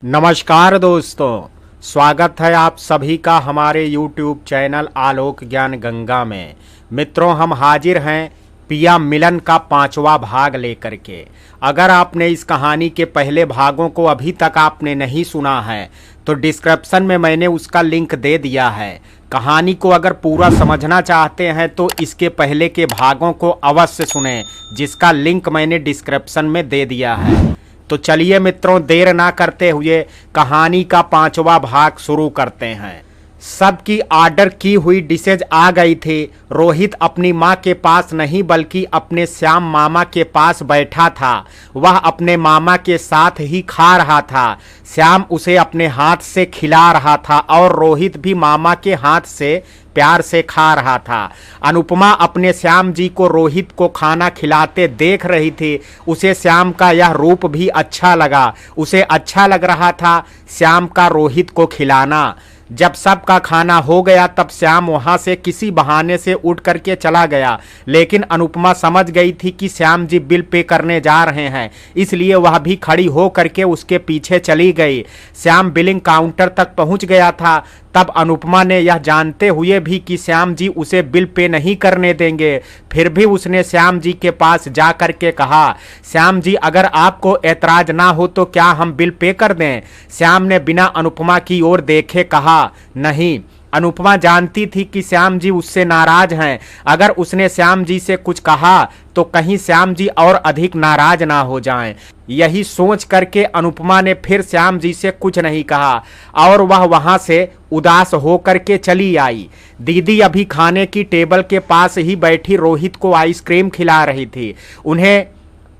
नमस्कार दोस्तों, स्वागत है आप सभी का हमारे YouTube चैनल आलोक ज्ञान गंगा में। मित्रों, हम हाजिर हैं पिया मिलन का 5वां भाग लेकर के। अगर आपने इस कहानी के पहले भागों को अभी तक आपने नहीं सुना है तो डिस्क्रिप्शन में मैंने उसका लिंक दे दिया है। कहानी को अगर पूरा समझना चाहते हैं तो इसके पहले के भागों को अवश्य सुनें, जिसका लिंक मैंने डिस्क्रिप्शन में दे दिया है। तो चलिए मित्रों, देर ना करते हुए कहानी का 5वां भाग शुरू करते हैं। सबकी ऑर्डर की हुई डिशेज आ गई थी। रोहित अपनी माँ के पास नहीं बल्कि अपने श्याम मामा के पास बैठा था। वह अपने मामा के साथ ही खा रहा था। श्याम उसे अपने हाथ से खिला रहा था और रोहित भी मामा के हाथ से प्यार से खा रहा था। अनुपमा अपने श्याम जी को रोहित को खाना खिलाते देख रही थी। उसे श्याम का यह रूप भी अच्छा लगा। उसे अच्छा लग रहा था श्याम का रोहित को खिलाना। जब सबका खाना हो गया तब श्याम वहां से किसी बहाने से उठ करके चला गया, लेकिन अनुपमा समझ गई थी कि श्याम जी बिल पे करने जा रहे हैं, इसलिए वह भी खड़ी हो करके उसके पीछे चली गई। श्याम बिलिंग काउंटर तक पहुंच गया था। तब अनुपमा ने यह जानते हुए भी कि श्याम जी उसे बिल पे नहीं करने देंगे, फिर भी उसने श्याम जी के पास जा कर के कहा, श्याम जी अगर आपको ऐतराज ना हो तो क्या हम बिल पे कर दें? श्याम ने बिना अनुपमा की ओर देखे कहा, नहीं। अनुपमा जानती थी कि श्याम जी उससे नाराज हैं। अगर उसने श्याम जी से कुछ कहा तो कहीं श्याम जी और अधिक नाराज ना हो जाएं। यही सोच करके अनुपमा ने फिर श्याम जी से कुछ नहीं कहा और वह वहां से उदास होकर के चली आई। दीदी अभी खाने की टेबल के पास ही बैठी रोहित को आइसक्रीम खिला रही थी। उन्हें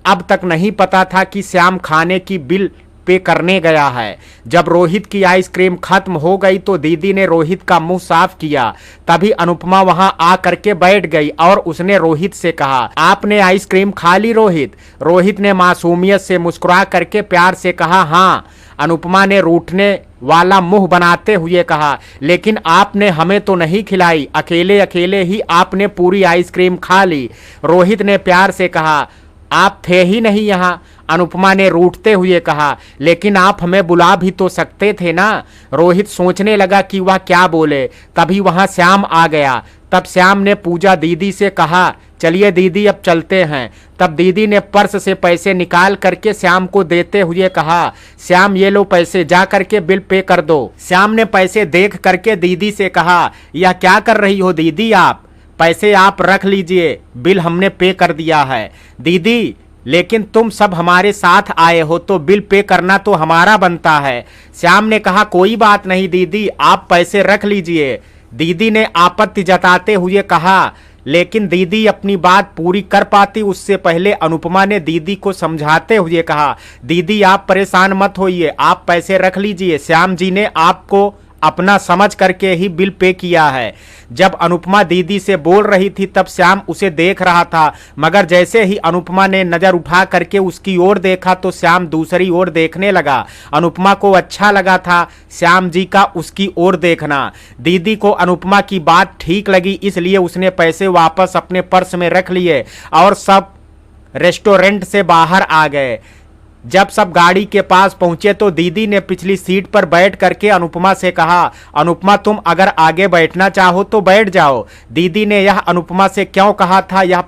अब तक नहीं पता था कि श्याम खाने की बिल पे करने गया है। जब रोहित की आइसक्रीम खत्म हो गई तो दीदी ने रोहित का मुंह साफ किया। तभी अनुपमा वहां आ करके बैठ गई और उसने रोहित से कहा, आपने आइसक्रीम खा ली रोहित? रोहित ने मासूमियत से मुस्कुरा करके प्यार से कहा, हाँ। अनुपमा ने रूठने वाला मुंह बनाते हुए कहा, लेकिन आपने हमें तो नहीं खिलाई, अकेले अकेले ही आपने पूरी आइसक्रीम खा ली। रोहित ने प्यार से कहा, आप थे ही नहीं यहाँ। अनुपमा ने रूठते हुए कहा, लेकिन आप हमें बुला भी तो सकते थे ना। रोहित सोचने लगा कि वह क्या बोले। तभी वहां श्याम आ गया। तब श्याम ने पूजा दीदी से कहा, चलिए दीदी अब चलते हैं। तब दीदी ने पर्स से पैसे निकाल करके श्याम को देते हुए कहा, श्याम ये लो पैसे, जा करके बिल पे कर दो। श्याम ने पैसे देख करके दीदी से कहा, यह क्या कर रही हो दीदी आप? पैसे आप रख लीजिए, बिल हमने पे कर दिया है। दीदी लेकिन तुम सब हमारे साथ आए हो तो बिल पे करना तो हमारा बनता है। श्याम ने कहा, कोई बात नहीं दीदी, आप पैसे रख लीजिए। दीदी ने आपत्ति जताते हुए कहा, लेकिन दीदी अपनी बात पूरी कर पाती उससे पहले अनुपमा ने दीदी को समझाते हुए कहा, दीदी आप परेशान मत होइए, आप पैसे रख लीजिए, श्याम जी ने आपको अपना समझ करके ही बिल पे किया है। जब अनुपमा दीदी से बोल रही थी तब श्याम उसे देख रहा था, मगर जैसे ही अनुपमा ने नजर उठा करके उसकी ओर देखा तो श्याम दूसरी ओर देखने लगा। अनुपमा को अच्छा लगा था श्याम जी का उसकी ओर देखना। दीदी को अनुपमा की बात ठीक लगी, इसलिए उसने पैसे वापस अपने पर्स में रख लिए और सब रेस्टोरेंट से बाहर आ गए। जब सब गाड़ी के पास पहुंचे तो दीदी ने पिछली सीट पर बैठ करके अनुपमा से कहा, अनुपमा तुम अगर आगे बैठना चाहो तो बैठ जाओ। दीदी ने यह अनुपमा से क्यों कहा था यह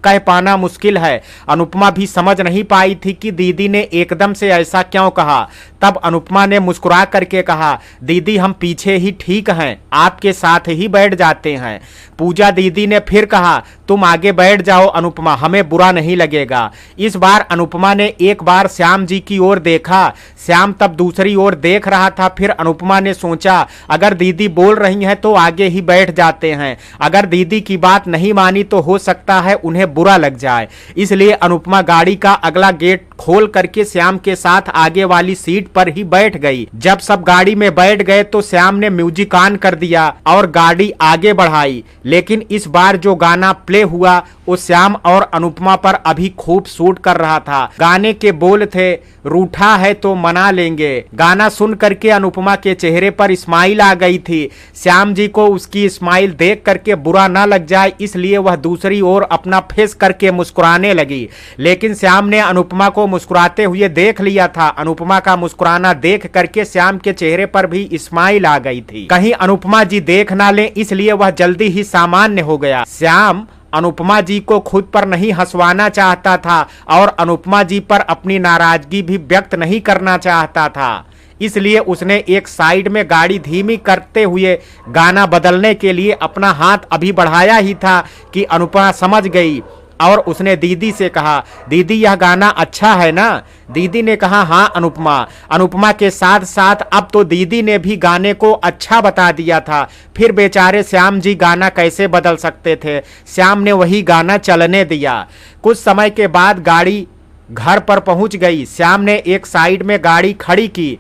कह पाना मुश्किल है। अनुपमा भी समझ नहीं पाई थी कि दीदी ने एकदम से ऐसा क्यों कहा। तब अनुपमा ने मुस्कुरा करके कहा, दीदी हम पीछे ही ठीक हैं, आपके साथ ही बैठ जाते हैं। पूजा दीदी ने फिर कहा, तुम आगे बैठ जाओ अनुपमा, हमें बुरा नहीं लगेगा। इस बार अनुपमा ने एक बार श्याम जी की ओर देखा। श्याम तब दूसरी ओर देख रहा था। फिर अनुपमा ने सोचा, अगर दीदी बोल रही हैं तो आगे ही बैठ जाते हैं। अगर दीदी की बात नहीं मानी तो हो सकता है उन्हें बुरा लग जाए। इसलिए अनुपमा गाड़ी का अगला गेट खोल करके श्याम के साथ आगे वाली सीट पर ही बैठ गई। जब सब गाड़ी में बैठ गए तो श्याम ने म्यूजिक ऑन कर दिया और गाड़ी आगे बढ़ाई, लेकिन इस बार जो गाना प्ले हुआ उस श्याम और अनुपमा पर अभी खूब सूट कर रहा था। गाने के बोल थे, रूठा है तो मना लेंगे। गाना सुन करके अनुपमा के चेहरे पर स्माइल आ गई थी। श्याम जी को उसकी स्माइल देख करके बुरा ना लग जाए इसलिए वह दूसरी ओर अपना फेस करके मुस्कुराने लगी, लेकिन श्याम ने अनुपमा को मुस्कुराते हुए देख लिया था। अनुपमा का मुस्कुराना देख करके श्याम के चेहरे पर भी स्माइल आ गई थी। कहीं अनुपमा जी देख ना ले इसलिए वह जल्दी ही सामान्य हो गया। श्याम अनुपमा जी को खुद पर नहीं हंसवाना चाहता था और अनुपमा जी पर अपनी नाराजगी भी व्यक्त नहीं करना चाहता था, इसलिए उसने एक साइड में गाड़ी धीमी करते हुए गाना बदलने के लिए अपना हाथ अभी बढ़ाया ही था कि अनुपमा समझ गई और उसने दीदी से कहा, दीदी यह गाना अच्छा है ना? दीदी ने कहा हाँ अनुपमा। अनुपमा के साथ साथ अब तो दीदी ने भी गाने को अच्छा बता दिया था। फिर बेचारे श्याम जी गाना कैसे बदल सकते थे। श्याम ने वही गाना चलने दिया। कुछ समय के बाद गाड़ी घर पर पहुंच गई। श्याम ने एक साइड में गाड़ी खड़ी की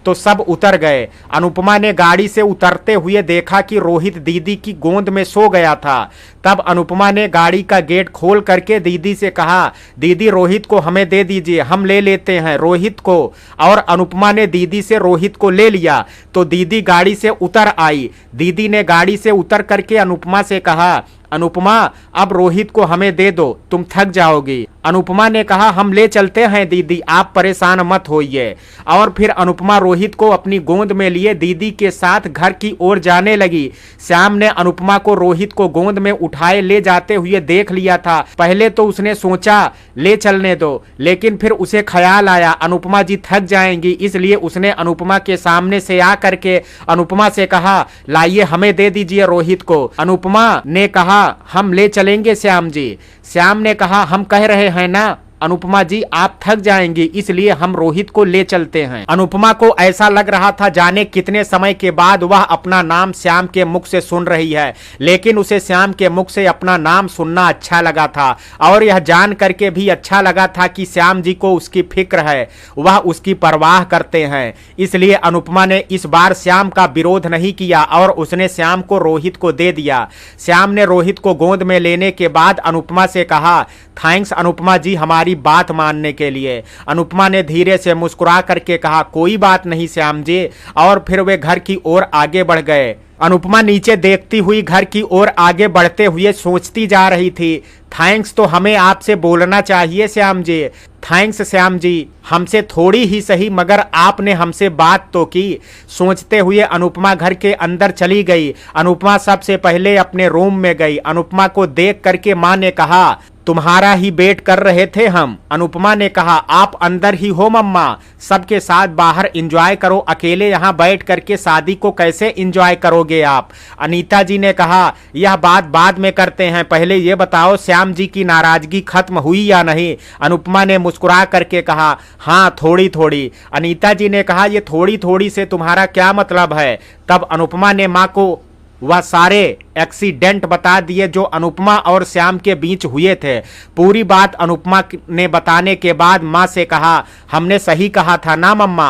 तो सब उतर गए। अनुपमा ने गाड़ी से उतरते हुए देखा कि रोहित दीदी की गोद में सो गया था। तब अनुपमा ने गाड़ी का गेट खोल करके दीदी से कहा, दीदी रोहित को हमें दे दीजिए, हम ले लेते हैं रोहित को। और अनुपमा ने दीदी से रोहित को ले लिया तो दीदी गाड़ी से उतर आई। दीदी ने गाड़ी से उतर करके अनुपमा से कहा, अनुपमा अब रोहित को हमें दे दो, तुम थक जाओगी। अनुपमा ने कहा हम ले चलते हैं दीदी, आप परेशान मत होइए। और फिर अनुपमा रोहित को अपनी गोद में लिए दीदी के साथ घर की ओर जाने लगी। श्याम ने अनुपमा को रोहित को गोद में उठाए ले जाते हुए देख लिया था। पहले तो उसने सोचा ले चलने दो, लेकिन फिर उसे ख्याल आया अनुपमा जी थक जाएंगी, इसलिए उसने अनुपमा के सामने से आ करके अनुपमा से कहा, लाइए हमें दे दीजिए रोहित को। अनुपमा ने कहा हम ले चलेंगे श्याम जी। श्याम ने कहा हम कह रहे हैं ना अनुपमा जी आप थक जाएंगी, इसलिए हम रोहित को ले चलते हैं। अनुपमा को ऐसा लग रहा था जाने कितने समय के बाद वह अपना नाम श्याम के मुख से सुन रही है, लेकिन उसे श्याम के मुख से अपना नाम सुनना अच्छा लगा था और यह जान करके भी अच्छा लगा था कि श्याम जी को उसकी फिक्र है, वह उसकी परवाह करते हैं। इसलिए अनुपमा ने इस बार श्याम का विरोध नहीं किया और उसने श्याम को रोहित को दे दिया। श्याम ने रोहित को गोद में लेने के बाद अनुपमा से कहा, थैंक्स अनुपमा जी हमारी बात मानने के लिए। अनुपमा ने धीरे से मुस्कुरा करके कहा, कोई बात नहीं श्याम जी। और फिर वे घर की ओर आगे बढ़ गए। अनुपमा नीचे देखती हुई घर की ओर आगे बढ़ते हुए सोचती जा रही थी, थैंक्स तो हमें आपसे बोलना चाहिए श्याम जी। थैंक्स श्याम जी, हमसे थोड़ी ही सही मगर आपने हमसे बात तो की। सोचते हुए अनुपमा घर के अंदर चली गई। अनुपमा सबसे पहले अपने रूम में गई। अनुपमा को देख करके माँ ने कहा, तुम्हारा ही वेट कर रहे थे हम। अनुपमा ने कहा, आप अंदर ही हो मम्मा, सबके साथ बाहर एंजॉय करो, अकेले यहाँ बैठ करके शादी को कैसे एंजॉय करोगे आप। अनीता जी ने कहा, यह बात बाद में करते हैं, पहले ये बताओ श्याम जी की नाराजगी खत्म हुई या नहीं। अनुपमा ने मुस्कुरा करके कहा, हाँ थोड़ी थोड़ी। अनीता जी ने कहा, ये थोड़ी थोड़ी से तुम्हारा क्या मतलब है। तब अनुपमा ने माँ को वह सारे एक्सीडेंट बता दिए जो अनुपमा और श्याम के बीच हुए थे। पूरी बात अनुपमा ने बताने के बाद माँ से कहा, हमने सही कहा था ना मम्मा।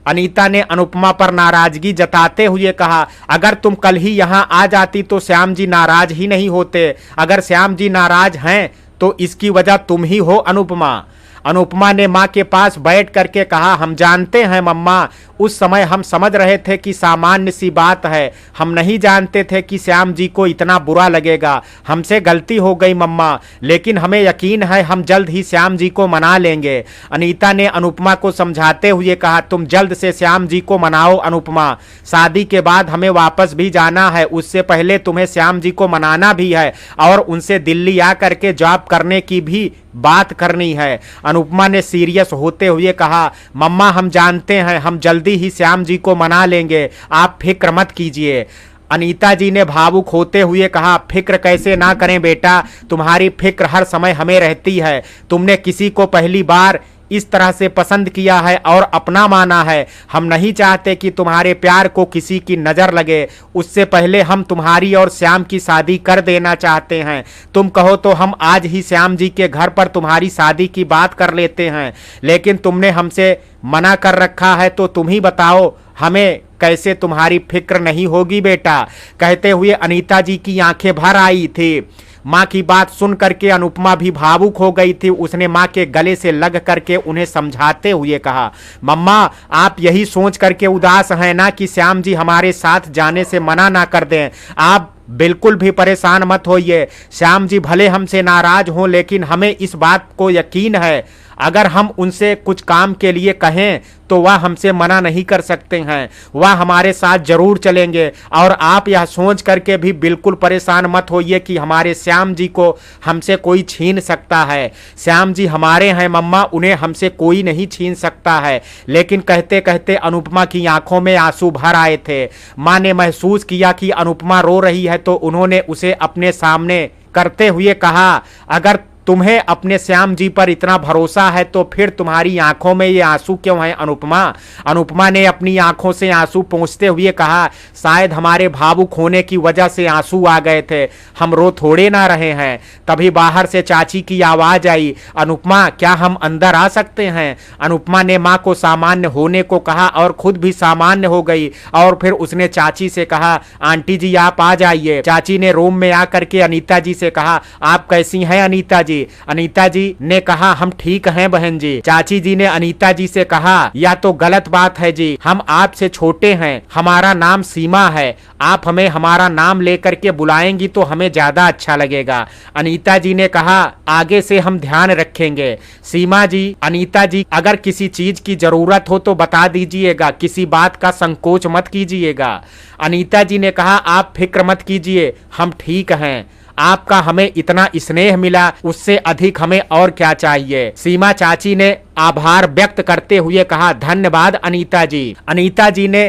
अनीता ने अनुपमा पर नाराजगी जताते हुए कहा, अगर तुम कल ही यहाँ आ जाती तो श्याम जी नाराज ही नहीं होते। अगर श्याम जी नाराज हैं तो इसकी वजह तुम ही हो अनुपमा। अनुपमा ने माँ के पास बैठ करके कहा, हम जानते हैं मम्मा, उस समय हम समझ रहे थे कि सामान्य सी बात है, हम नहीं जानते थे कि श्याम जी को इतना बुरा लगेगा। हमसे गलती हो गई मम्मा, लेकिन हमें यकीन है हम जल्द ही श्याम जी को मना लेंगे। अनीता ने अनुपमा को समझाते हुए कहा, तुम जल्द से श्याम जी को मनाओ अनुपमा, शादी के बाद हमें वापस भी जाना है, उससे पहले तुम्हें श्याम जी को मनाना भी है और उनसे दिल्ली आ करके जॉब करने की भी बात करनी है। अनुपमा ने सीरियस होते हुए कहा, मम्मा हम जानते हैं, हम जल्दी ही श्याम जी को मना लेंगे, आप फिक्र मत कीजिए। अनीता जी ने भावुक होते हुए कहा, फिक्र कैसे ना करें बेटा, तुम्हारी फिक्र हर समय हमें रहती है। तुमने किसी को पहली बार इस तरह से पसंद किया है और अपना माना है। हम नहीं चाहते कि तुम्हारे प्यार को किसी की नजर लगे, उससे पहले हम तुम्हारी और श्याम की शादी कर देना चाहते हैं। तुम कहो तो हम आज ही श्याम जी के घर पर तुम्हारी शादी की बात कर लेते हैं, लेकिन तुमने हमसे मना कर रखा है तो तुम ही बताओ हमें कैसे तुम्हारी फिक्र नहीं होगी बेटा। कहते हुए अनीता जी की आंखें भर आई थी। माँ की बात सुन करके अनुपमा भी भावुक हो गई थी। उसने माँ के गले से लग करके उन्हें समझाते हुए कहा, मम्मा आप यही सोच करके उदास हैं ना कि श्याम जी हमारे साथ जाने से मना ना कर दें। आप बिल्कुल भी परेशान मत होइए। श्याम जी भले हमसे नाराज हों, लेकिन हमें इस बात को यकीन है अगर हम उनसे कुछ काम के लिए कहें तो वह हमसे मना नहीं कर सकते हैं। वह हमारे साथ जरूर चलेंगे। और आप यह सोच करके भी बिल्कुल परेशान मत होइए कि हमारे श्याम जी को हमसे कोई छीन सकता है। श्याम जी हमारे हैं मम्मा, उन्हें हमसे कोई नहीं छीन सकता है। लेकिन कहते कहते अनुपमा की आंखों में आंसू भर आए थे। माँ ने महसूस किया कि अनुपमा रो रही है तो उन्होंने उसे अपने सामने करते हुए कहा, अगर तुम्हें अपने श्याम जी पर इतना भरोसा है तो फिर तुम्हारी आंखों में ये आंसू क्यों हैं अनुपमा? अनुपमा ने अपनी आंखों से आंसू पोंछते हुए कहा, शायद हमारे भावुक होने की वजह से आंसू आ गए थे, हम रो थोड़े ना रहे हैं। तभी बाहर से चाची की आवाज आई, अनुपमा क्या हम अंदर आ सकते हैं? अनुपमा ने माँ को सामान्य होने को कहा और खुद भी सामान्य हो गई। और फिर उसने चाची से कहा, आंटी जी आप आ जाइए। चाची ने रूम में आकर के अनीता जी से कहा, आप कैसी हैं अनीता जी? अनीता जी ने कहा, हम ठीक हैं बहन जी। चाची जी ने अनीता जी से कहा, या तो गलत बात है जी, हम आपसे छोटे हैं, हमारा नाम सीमा है, आप हमें हमारा नाम लेकर के बुलाएंगी तो हमें ज्यादा अच्छा लगेगा। अनीता जी ने कहा, आगे से हम ध्यान रखेंगे। सीमा जी, अनीता जी अगर किसी चीज की जरूरत हो तो बता दीजिएगा, किसी बात का संकोच मत कीजिएगा। अनीता जी ने कहा, आप फिक्र मत कीजिए, हम ठीक हैं, आपका हमें इतना स्नेह मिला, उससे अधिक हमें और क्या चाहिए। सीमा चाची ने आभार व्यक्त करते हुए कहा, धन्यवाद अनीता जी। अनीता जी ने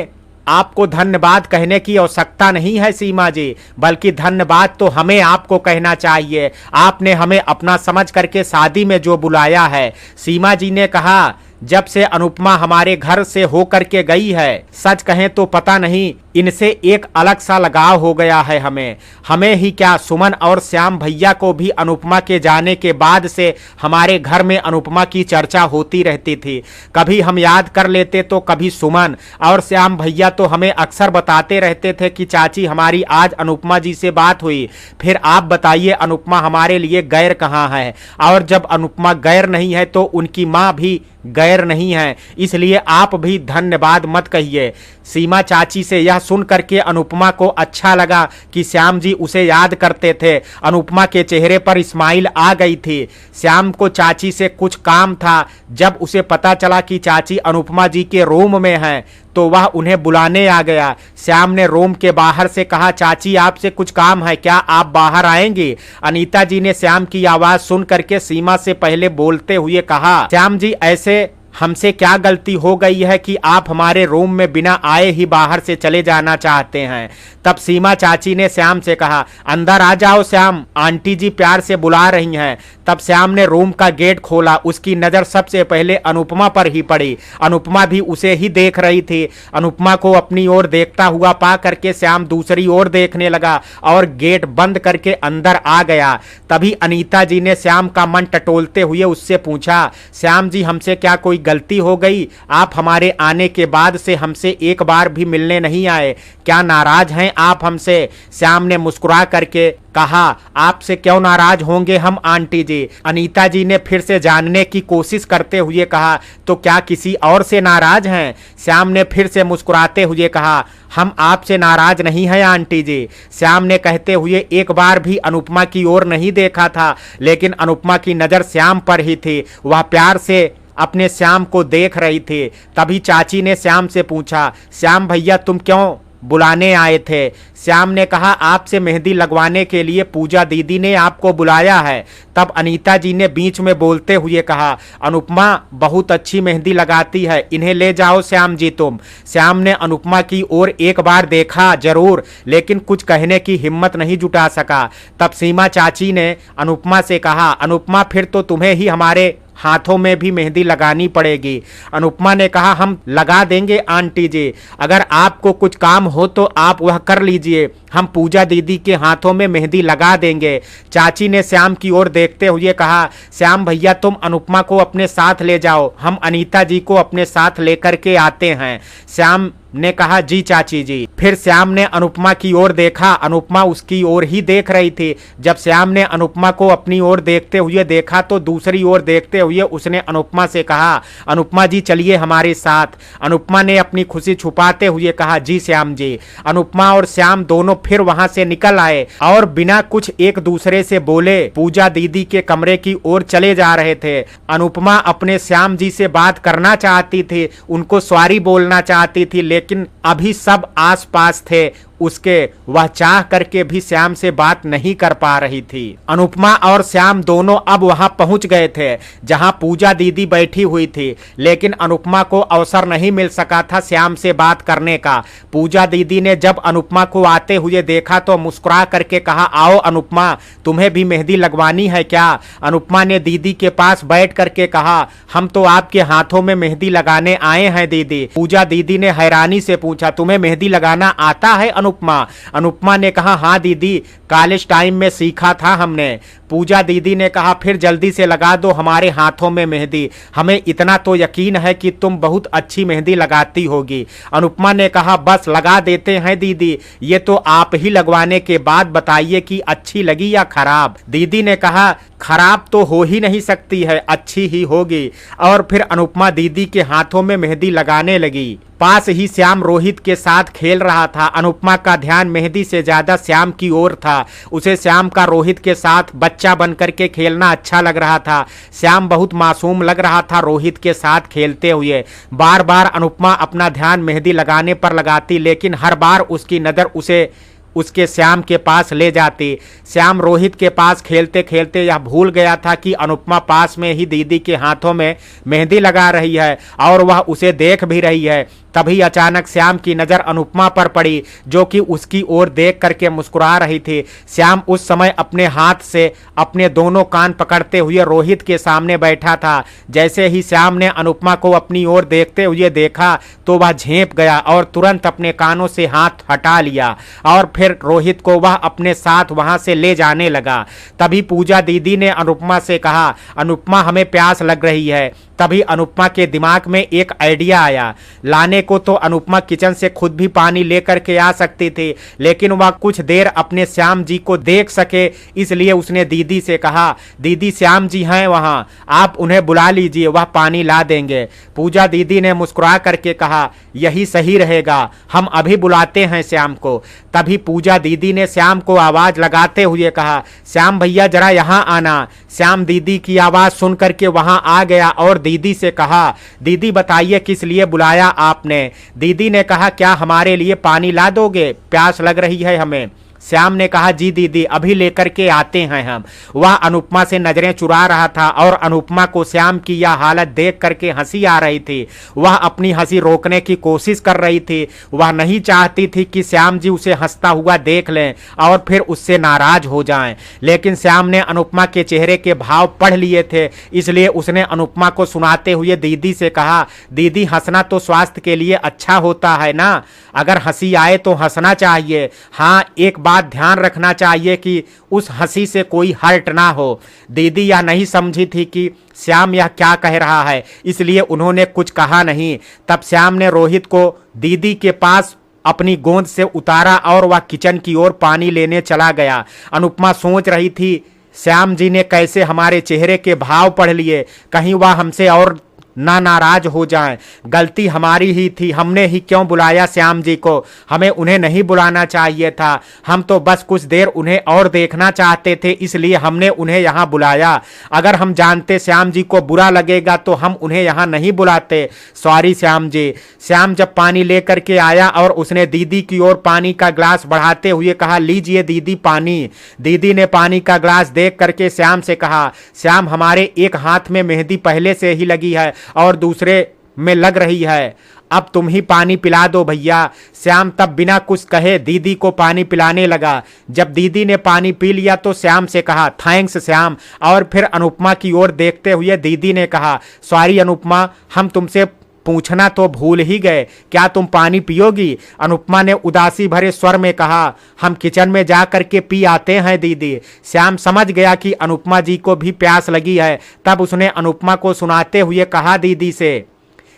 आपको धन्यवाद कहने की आवश्यकता नहीं है सीमा जी, बल्कि धन्यवाद तो हमें आपको कहना चाहिए। आपने हमें अपना समझ करके शादी में जो बुलाया है। सीमा जी ने कहा, जब से अनुपमा हमारे घर से होकर के गई है, सच कहें तो पता नहीं इनसे एक अलग सा लगाव हो गया है। हमें ही क्या, सुमन और श्याम भैया को भी अनुपमा के जाने के बाद से हमारे घर में अनुपमा की चर्चा होती रहती थी। कभी हम याद कर लेते तो कभी सुमन और श्याम भैया तो हमें अक्सर बताते रहते थे कि चाची हमारी आज अनुपमा जी से बात हुई। फिर आप बताइए अनुपमा हमारे लिए गैर कहाँ है? और जब अनुपमा गैर नहीं है तो उनकी माँ भी गैर नहीं है, इसलिए आप भी धन्यवाद मत कहिए। सीमा चाची से यह सुन करके अनुपमा को अच्छा लगा कि श्याम जी उसे याद करते थे। अनुपमा के चेहरे पर स्माइल आ गई थी। श्याम को चाची से कुछ काम था। जब उसे पता चला कि चाची अनुपमा जी के रूम में हैं तो वह उन्हें बुलाने आ गया। श्याम ने रूम के बाहर से कहा, चाची आपसे कुछ काम है, क्या आप बाहर आएंगी? अनीता जी ने श्याम की आवाज सुन करके सीमा से पहले बोलते हुए कहा, श्याम जी ऐसे हमसे क्या गलती हो गई है कि आप हमारे रूम में बिना आए ही बाहर से चले जाना चाहते हैं? तब सीमा चाची ने श्याम से कहा, अंदर आ जाओ श्याम, आंटी जी प्यार से बुला रही हैं। तब श्याम ने रूम का गेट खोला। उसकी नजर सबसे पहले अनुपमा पर ही पड़ी। अनुपमा भी उसे ही देख रही थी। अनुपमा को अपनी ओर देखता हुआ पा करके श्याम दूसरी ओर देखने लगा और गेट बंद करके अंदर आ गया। तभी अनीता जी ने श्याम का मन टटोलते हुए उससे पूछा, श्याम जी हमसे क्या कोई गलती हो गई? आप हमारे आने के बाद से हमसे एक बार भी मिलने नहीं आए, क्या नाराज हैं आप हमसे? श्याम ने मुस्कुरा करके कहा, आपसे क्यों नाराज होंगे हम आंटी जी? अनीता जी ने फिर से जानने की कोशिश करते हुए कहा, तो क्या किसी और से नाराज हैं? श्याम ने फिर से मुस्कुराते हुए कहा, हम आपसे नाराज नहीं हैं आंटी जी। श्याम ने कहते हुए एक बार भी अनुपमा की ओर नहीं देखा था, लेकिन अनुपमा की नजर श्याम पर ही थी। वह प्यार से अपने श्याम को देख रही थी। तभी चाची ने श्याम से पूछा, श्याम भैया तुम क्यों बुलाने आए थे? श्याम ने कहा, आपसे मेहंदी लगवाने के लिए पूजा दीदी ने आपको बुलाया है। तब अनीता जी ने बीच में बोलते हुए कहा, अनुपमा बहुत अच्छी मेहंदी लगाती है, इन्हें ले जाओ श्याम जी तुम। श्याम ने अनुपमा की ओर एक बार देखा जरूर, लेकिन कुछ कहने की हिम्मत नहीं जुटा सका। तब सीमा चाची ने अनुपमा से कहा, अनुपमा फिर तो तुम्हें ही हमारे हाथों में भी मेहंदी लगानी पड़ेगी। अनुपमा ने कहा, हम लगा देंगे आंटी जी, अगर आपको कुछ काम हो तो आप वह कर लीजिए, हम पूजा दीदी के हाथों में मेहंदी लगा देंगे। चाची ने श्याम की ओर देखते हुए कहा, श्याम भैया तुम अनुपमा को अपने साथ ले जाओ, हम अनीता जी को अपने साथ लेकर के आते हैं। श्याम ने कहा जी चाची जी। फिर श्याम ने अनुपमा की ओर देखा, अनुपमा उसकी ओर ही देख रही थी। जब श्याम ने अनुपमा को अपनी ओर देखते हुए देखा तो दूसरी ओर देखते हुए उसने अनुपमा से कहा, अनुपमा जी चलिए हमारे साथ। अनुपमा ने अपनी खुशी छुपाते हुए कहा जी श्याम जी। अनुपमा और श्याम दोनों फिर वहां से निकल आए और बिना कुछ एक दूसरे से बोले पूजा दीदी के कमरे की ओर चले जा रहे थे। अनुपमा अपने श्याम जी से बात करना चाहती थी, उनको सॉरी बोलना चाहती थी, लेकिन अभी सब आसपास थे उसके, वह चाह करके भी श्याम से बात नहीं कर पा रही थी। अनुपमा और श्याम दोनों अब वहां पहुंच गए थे जहां पूजा दीदी बैठी हुई थी, लेकिन अनुपमा को अवसर नहीं मिल सका था श्याम से बात करने का। पूजा दीदी ने जब अनुपमा को आते हुए देखा तो मुस्कुरा करके कहा, आओ अनुपमा, तुम्हें भी मेहंदी लगवानी है क्या? अनुपमा ने दीदी के पास बैठ करके कहा, हम तो आपके हाथों में मेहंदी लगाने आए हैं दीदी। पूजा दीदी ने हैरानी से पूछा, तुम्हें मेहंदी लगाना आता है अनुपमा? अनुपमा ने कहा, हाँ दीदी, कॉलेज टाइम में सीखा था हमने। पूजा दीदी ने कहा, फिर जल्दी से लगा दो हमारे हाथों में मेहंदी, हमें इतना तो यकीन है कि तुम बहुत अच्छी मेहंदी लगाती होगी। अनुपमा ने कहा, बस लगा देते हैं दीदी, ये तो आप ही लगवाने के बाद बताइए कि अच्छी लगी या खराब। दीदी ने कहा, खराब तो हो ही नहीं सकती है, अच्छी ही होगी। और फिर अनुपमा दीदी के हाथों में मेहंदी लगाने लगी। पास ही श्याम रोहित के साथ खेल रहा था। अनुपमा का ध्यान मेहंदी से ज्यादा श्याम की ओर था। उसे श्याम का रोहित के साथ बच्चा बनकर के खेलना अच्छा लग रहा था। श्याम बहुत मासूम लग रहा था रोहित के साथ खेलते हुए। बार बार अनुपमा अपना ध्यान मेहंदी लगाने पर लगाती, लेकिन हर बार उसकी नजर उसे उसके श्याम के पास ले जाती। श्याम रोहित के पास खेलते खेलते यह भूल गया था कि अनुपमा पास में ही दीदी के हाथों में मेहंदी लगा रही है और वह उसे देख भी रही है। तभी अचानक श्याम की नजर अनुपमा पर पड़ी, जो कि उसकी ओर देख करके मुस्कुरा रही थी। श्याम उस समय अपने हाथ से अपने दोनों कान पकड़ते हुए रोहित के सामने बैठा था। जैसे ही श्याम ने अनुपमा को अपनी ओर देखते हुए देखा तो वह झेंप गया और तुरंत अपने कानों से हाथ हटा लिया और फिर रोहित को वह अपने साथ वहां से ले जाने लगा। तभी पूजा दीदी ने अनुपमा से कहा, अनुपमा हमें प्यास लग रही है। तभी अनुपमा के दिमाग में एक आइडिया आया। लाने को तो अनुपमा किचन से खुद भी पानी लेकर के आ सकती थी, लेकिन वह कुछ देर अपने श्याम जी को देख सके, इसलिए उसने दीदी से कहा, दीदी श्याम जी हैं वहां, आप उन्हें बुला लीजिए, वह पानी ला देंगे। पूजा दीदी ने मुस्कुरा करके कहा, यही सही रहेगा, हम अभी बुलाते हैं श्याम को। तभी पूजा दीदी ने श्याम को आवाज लगाते हुए कहा, श्याम भैया जरा यहाँ आना। श्याम दीदी की आवाज सुन करके वहां आ गया और दीदी से कहा, दीदी बताइए किस लिए बुलाया आपने? दीदी ने कहा, क्या हमारे लिए पानी ला दोगे? प्यास लग रही है हमें। श्याम ने कहा, जी दीदी अभी लेकर के आते हैं हम। वह अनुपमा से नजरें चुरा रहा था और अनुपमा को श्याम की यह हालत देख करके हंसी आ रही थी। वह अपनी हंसी रोकने की कोशिश कर रही थी। वह नहीं चाहती थी कि श्याम जी उसे हंसता हुआ देख लें और फिर उससे नाराज हो जाएं। लेकिन श्याम ने अनुपमा के चेहरे के भाव पढ़ लिए थे, इसलिए उसने अनुपमा को सुनाते हुए दीदी से कहा, दीदी हंसना तो स्वास्थ्य के लिए अच्छा होता है ना, अगर हंसी आए तो हंसना चाहिए। हाँ, एक बात ध्यान रखना चाहिए कि उस हंसी से कोई हर्ट ना हो। दीदी यह नहीं समझी थी कि श्याम यह क्या कह रहा है, इसलिए उन्होंने कुछ कहा नहीं। तब श्याम ने रोहित को दीदी के पास अपनी गोद से उतारा और वह किचन की ओर पानी लेने चला गया। अनुपमा सोच रही थी, श्याम जी ने कैसे हमारे चेहरे के भाव पढ़ लिए, कहीं वह हमसे और ना नाराज हो जाएं। गलती हमारी ही थी, हमने ही क्यों बुलाया श्याम जी को, हमें उन्हें नहीं बुलाना चाहिए था। हम तो बस कुछ देर उन्हें और देखना चाहते थे, इसलिए हमने उन्हें यहाँ बुलाया। अगर हम जानते श्याम जी को बुरा लगेगा तो हम उन्हें यहाँ नहीं बुलाते। सॉरी श्याम जी। श्याम जब पानी लेकर के आया और उसने दीदी की ओर पानी का ग्लास बढ़ाते हुए कहा, लीजिए दीदी पानी। दीदी ने पानी का ग्लास देख करके श्याम से कहा, श्याम हमारे एक हाथ में मेहंदी पहले से ही लगी है और दूसरे में लग रही है, अब तुम ही पानी पिला दो भैया। श्याम तब बिना कुछ कहे दीदी को पानी पिलाने लगा। जब दीदी ने पानी पी लिया तो श्याम से कहा, थैंक्स श्याम। और फिर अनुपमा की ओर देखते हुए दीदी ने कहा, सॉरी अनुपमा, हम तुमसे पूछना तो भूल ही गए, क्या तुम पानी पियोगी? अनुपमा ने उदासी भरे स्वर में कहा, हम किचन में जा करके पी आते हैं दीदी। श्याम समझ गया कि अनुपमा जी को भी प्यास लगी है। तब उसने अनुपमा को सुनाते हुए कहा दीदी से,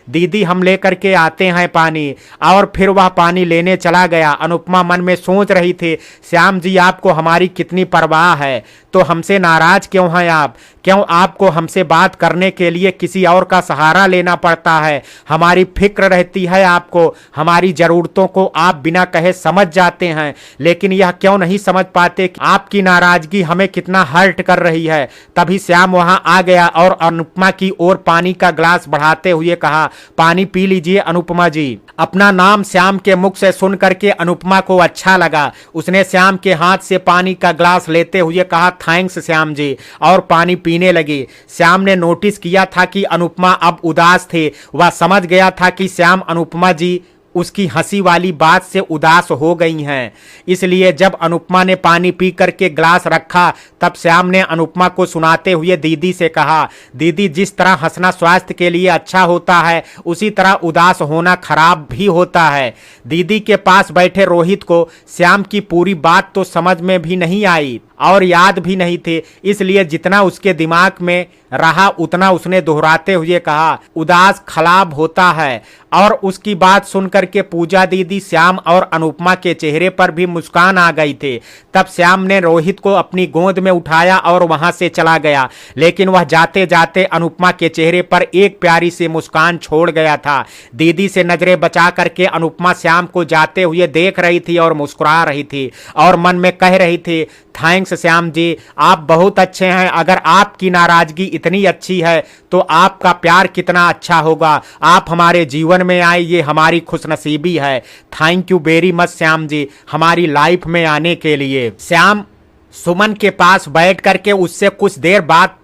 दीदी हम लेकर के आते हैं पानी। और फिर वह पानी लेने चला गया। अनुपमा मन में सोच रही थी, श्याम जी आपको हमारी कितनी परवाह है, तो हमसे नाराज क्यों हैं आप? क्यों आपको हमसे बात करने के लिए किसी और का सहारा लेना पड़ता है? हमारी फिक्र रहती है आपको, हमारी जरूरतों को आप बिना कहे समझ जाते हैं, लेकिन यह क्यों नहीं समझ पाते कि आपकी नाराजगी हमें कितना हर्ट कर रही है। तभी श्याम वहां आ गया और अनुपमा की ओर पानी का ग्लास बढ़ाते हुए कहा, पानी पी लीजिए अनुपमा जी। अपना नाम श्याम के मुख से सुन करके अनुपमा को अच्छा लगा। उसने श्याम के हाथ से पानी का ग्लास लेते हुए कहा, थैंक्स श्याम जी, और पानी पीने लगी। श्याम ने नोटिस किया था कि अनुपमा अब उदास थे। वह समझ गया था कि श्याम अनुपमा जी उसकी हंसी वाली बात से उदास हो गई हैं। इसलिए जब अनुपमा ने पानी पी करके ग्लास रखा, तब श्याम ने अनुपमा को सुनाते हुए दीदी से कहा, दीदी जिस तरह हंसना स्वास्थ्य के लिए अच्छा होता है, उसी तरह उदास होना खराब भी होता है। दीदी के पास बैठे रोहित को श्याम की पूरी बात तो समझ में भी नहीं आई और याद भी नहीं थे, इसलिए जितना उसके दिमाग में रहा उतना उसने दोहराते हुए कहा, उदास खराब होता है। और उसकी बात सुनकर के पूजा दीदी, श्याम और अनुपमा के चेहरे पर भी मुस्कान आ गई थी। तब श्याम ने रोहित को अपनी गोद में उठाया और वहां से चला गया, लेकिन वह जाते जाते अनुपमा के चेहरे पर एक प्यारी सी मुस्कान छोड़ गया था। दीदी से नजरें बचा करके अनुपमा श्याम को जाते हुए देख रही थी और मुस्कुरा रही थी और मन में कह रही थी, थैंक्स श्याम जी, आप बहुत अच्छे हैं। अगर आपकी नाराजगी इतनी अच्छी है तो आपका प्यार कितना अच्छा होगा। आप हमारे जीवन में आए, ये हमारी खुशनसीबी है। Thank you very much Shyam ji, हमारी लाइफ में आने के लिए। श्याम सुमन के पास बैठ करके उससे कुछ देर बात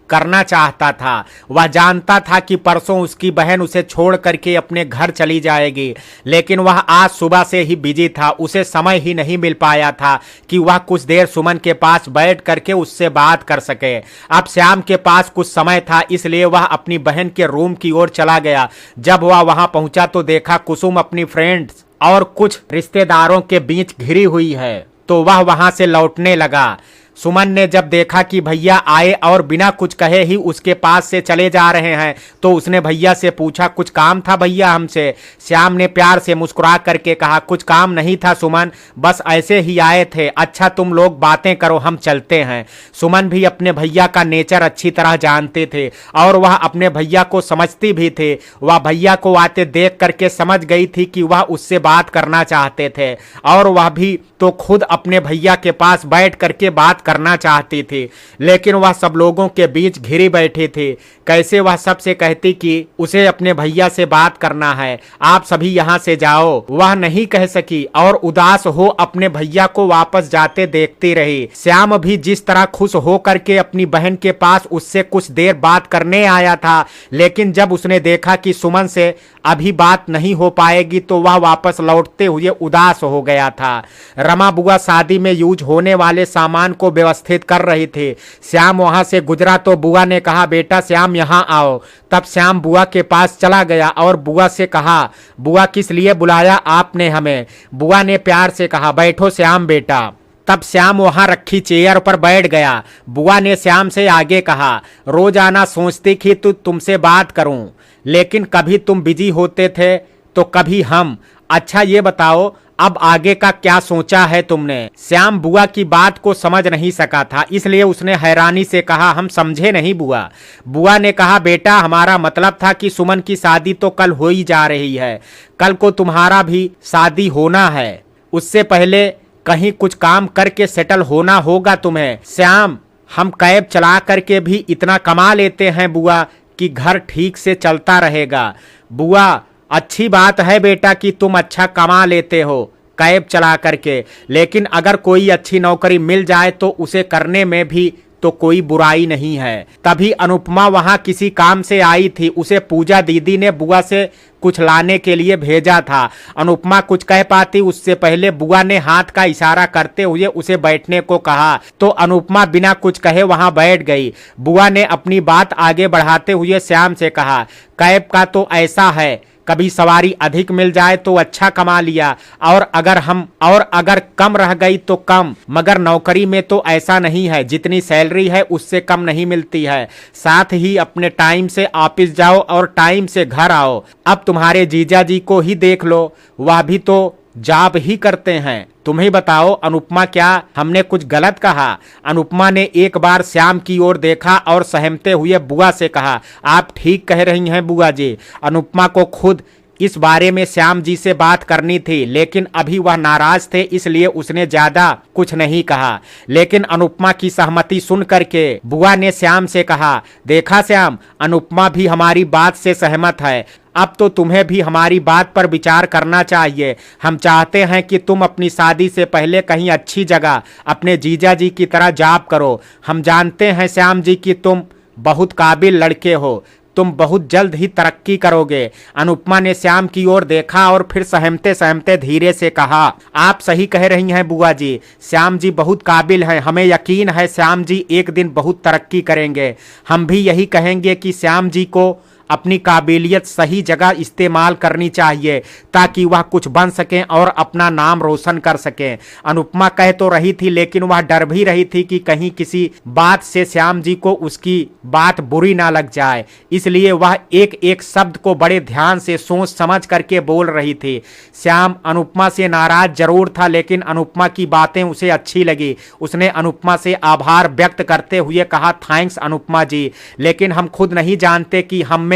करना चाहता था। वह जानता था कि परसों उसकी बहन उसे छोड़ करके अपने घर चली जाएगी, लेकिन वह आज सुबह से ही बिजी था। उसे समय ही नहीं मिल पाया था कि वह कुछ देर सुमन के पास बैठ करके उससे बात कर सके। अब श्याम के पास कुछ समय था, इसलिए वह अपनी बहन के रूम की ओर चला गया। जब वह वहां पहुंचा तो देखा कुसुम अपनी फ्रेंड्स और कुछ रिश्तेदारों के बीच घिरी हुई है, तो वह वहां से लौटने लगा। सुमन ने जब देखा कि भैया आए और बिना कुछ कहे ही उसके पास से चले जा रहे हैं, तो उसने भैया से पूछा, कुछ काम था भैया हमसे? श्याम ने प्यार से मुस्कुरा करके कहा, कुछ काम नहीं था सुमन, बस ऐसे ही आए थे। अच्छा तुम लोग बातें करो, हम चलते हैं। सुमन भी अपने भैया का नेचर अच्छी तरह जानते थे और वह अपने भैया को समझती भी थे। वह भैया को आते देख करके समझ गई थी कि वह उससे बात करना चाहते थे और वह भी तो खुद अपने भैया के पास बैठ करके बात करना चाहती थी, लेकिन वह सब लोगों के बीच घिरी बैठी थी। कैसे वह सबसे कहती कि उसे अपने भैया से बात करना है, आप सभी यहाँ से जाओ। वह नहीं कह सकी और उदास हो अपने भैया को वापस जाते देखती रही। श्याम भी जिस तरह खुश हो करके अपनी बहन के पास उससे कुछ देर बात करने आया था, लेकिन जब उसने देखा कि सुमन से अभी बात नहीं हो पाएगी तो वह वापस लौटते हुए उदास हो गया था। रमा बुआ शादी में यूज होने वाले सामान को व्यवस्थित कर रही थी। श्याम वहां से गुजरा तो बुआ ने कहा, बेटा श्याम यहाँ आओ। तब श्याम बुआ के पास चला गया और बुआ से कहा, बुआ किस लिए बुलाया आपने हमें? बुआ ने प्यार से कहा, बैठो श्याम बेटा। तब श्याम वहां रखी चेयर पर बैठ गया। बुआ ने श्याम से आगे कहा, रोजाना सोचती थी तो तुमसे बात करूं, लेकिन कभी तुम बिजी होते थे तो कभी हम। अच्छा ये बताओ अब आगे का क्या सोचा है तुमने? श्याम बुआ की बात को समझ नहीं सका था, इसलिए उसने हैरानी से कहा, हम समझे नहीं बुआ। बुआ ने कहा, बेटा हमारा मतलब था कि सुमन की शादी तो कल हो ही जा रही है, कल को तुम्हारा भी शादी होना है, उससे पहले कहीं कुछ काम करके सेटल होना होगा तुम्हें। श्याम हम कैब चला करके भी इतना कमा लेते हैं बुआ कि घर ठीक से चलता रहेगा। बुआ अच्छी बात है बेटा कि तुम अच्छा कमा लेते हो कैब चला करके, लेकिन अगर कोई अच्छी नौकरी मिल जाए तो उसे करने में भी तो कोई बुराई नहीं है। तभी अनुपमा वहां किसी काम से आई थी, उसे पूजा दीदी ने बुआ से कुछ लाने के लिए भेजा था। अनुपमा कुछ कह पाती उससे पहले बुआ ने हाथ का इशारा करते हुए उसे बैठने को कहा, तो अनुपमा बिना कुछ कहे वहां बैठ गई। बुआ ने अपनी बात आगे बढ़ाते हुए श्याम से कहा, कैब का तो ऐसा है कभी सवारी अधिक मिल जाए तो अच्छा कमा लिया, और अगर कम रह गई तो कम। मगर नौकरी में तो ऐसा नहीं है, जितनी सैलरी है उससे कम नहीं मिलती है। साथ ही अपने टाइम से ऑफिस जाओ और टाइम से घर आओ। अब तुम्हारे जीजा जी को ही देख लो, वह भी तो जॉब ही करते हैं। तुम्हें बताओ अनुपमा, क्या हमने कुछ गलत कहा? अनुपमा ने एक बार श्याम की ओर देखा और सहमते हुए बुआ से कहा, आप ठीक कह रही हैं बुआ जी। अनुपमा को खुद इस बारे में श्याम जी से बात करनी थी, लेकिन अभी वह नाराज थे, इसलिए उसने ज्यादा कुछ नहीं कहा। लेकिन अनुपमा की सहमति सुन करके बुआ ने श्याम से कहा, देखा श्याम, अनुपमा भी हमारी बात से सहमत है। अब तो तुम्हें भी हमारी बात पर विचार करना चाहिए। हम चाहते हैं कि तुम अपनी शादी से पहले कहीं अच्छी जगह अपने जीजा जी की तरह जॉब करो। हम जानते हैं श्याम जी कि तुम बहुत काबिल लड़के हो, तुम बहुत जल्द ही तरक्की करोगे। अनुपमा ने श्याम की ओर देखा और फिर सहमते सहमते धीरे से कहा, आप सही कह रही हैं बुआ जी, श्याम जी बहुत काबिल हैं। हमें यकीन है श्याम जी एक दिन बहुत तरक्की करेंगे। हम भी यही कहेंगे कि श्याम जी को अपनी काबिलियत सही जगह इस्तेमाल करनी चाहिए, ताकि वह कुछ बन सकें और अपना नाम रोशन कर सकें। अनुपमा कह तो रही थी, लेकिन वह डर भी रही थी कि कहीं किसी बात से श्याम जी को उसकी बात बुरी ना लग जाए, इसलिए वह एक एक शब्द को बड़े ध्यान से सोच समझ करके बोल रही थी। श्याम अनुपमा से नाराज जरूर था, लेकिन अनुपमा की बातें उसे अच्छी लगी। उसने अनुपमा से आभार व्यक्त करते हुए कहा, थैंक्स अनुपमा जी, लेकिन हम खुद नहीं जानते कि हम में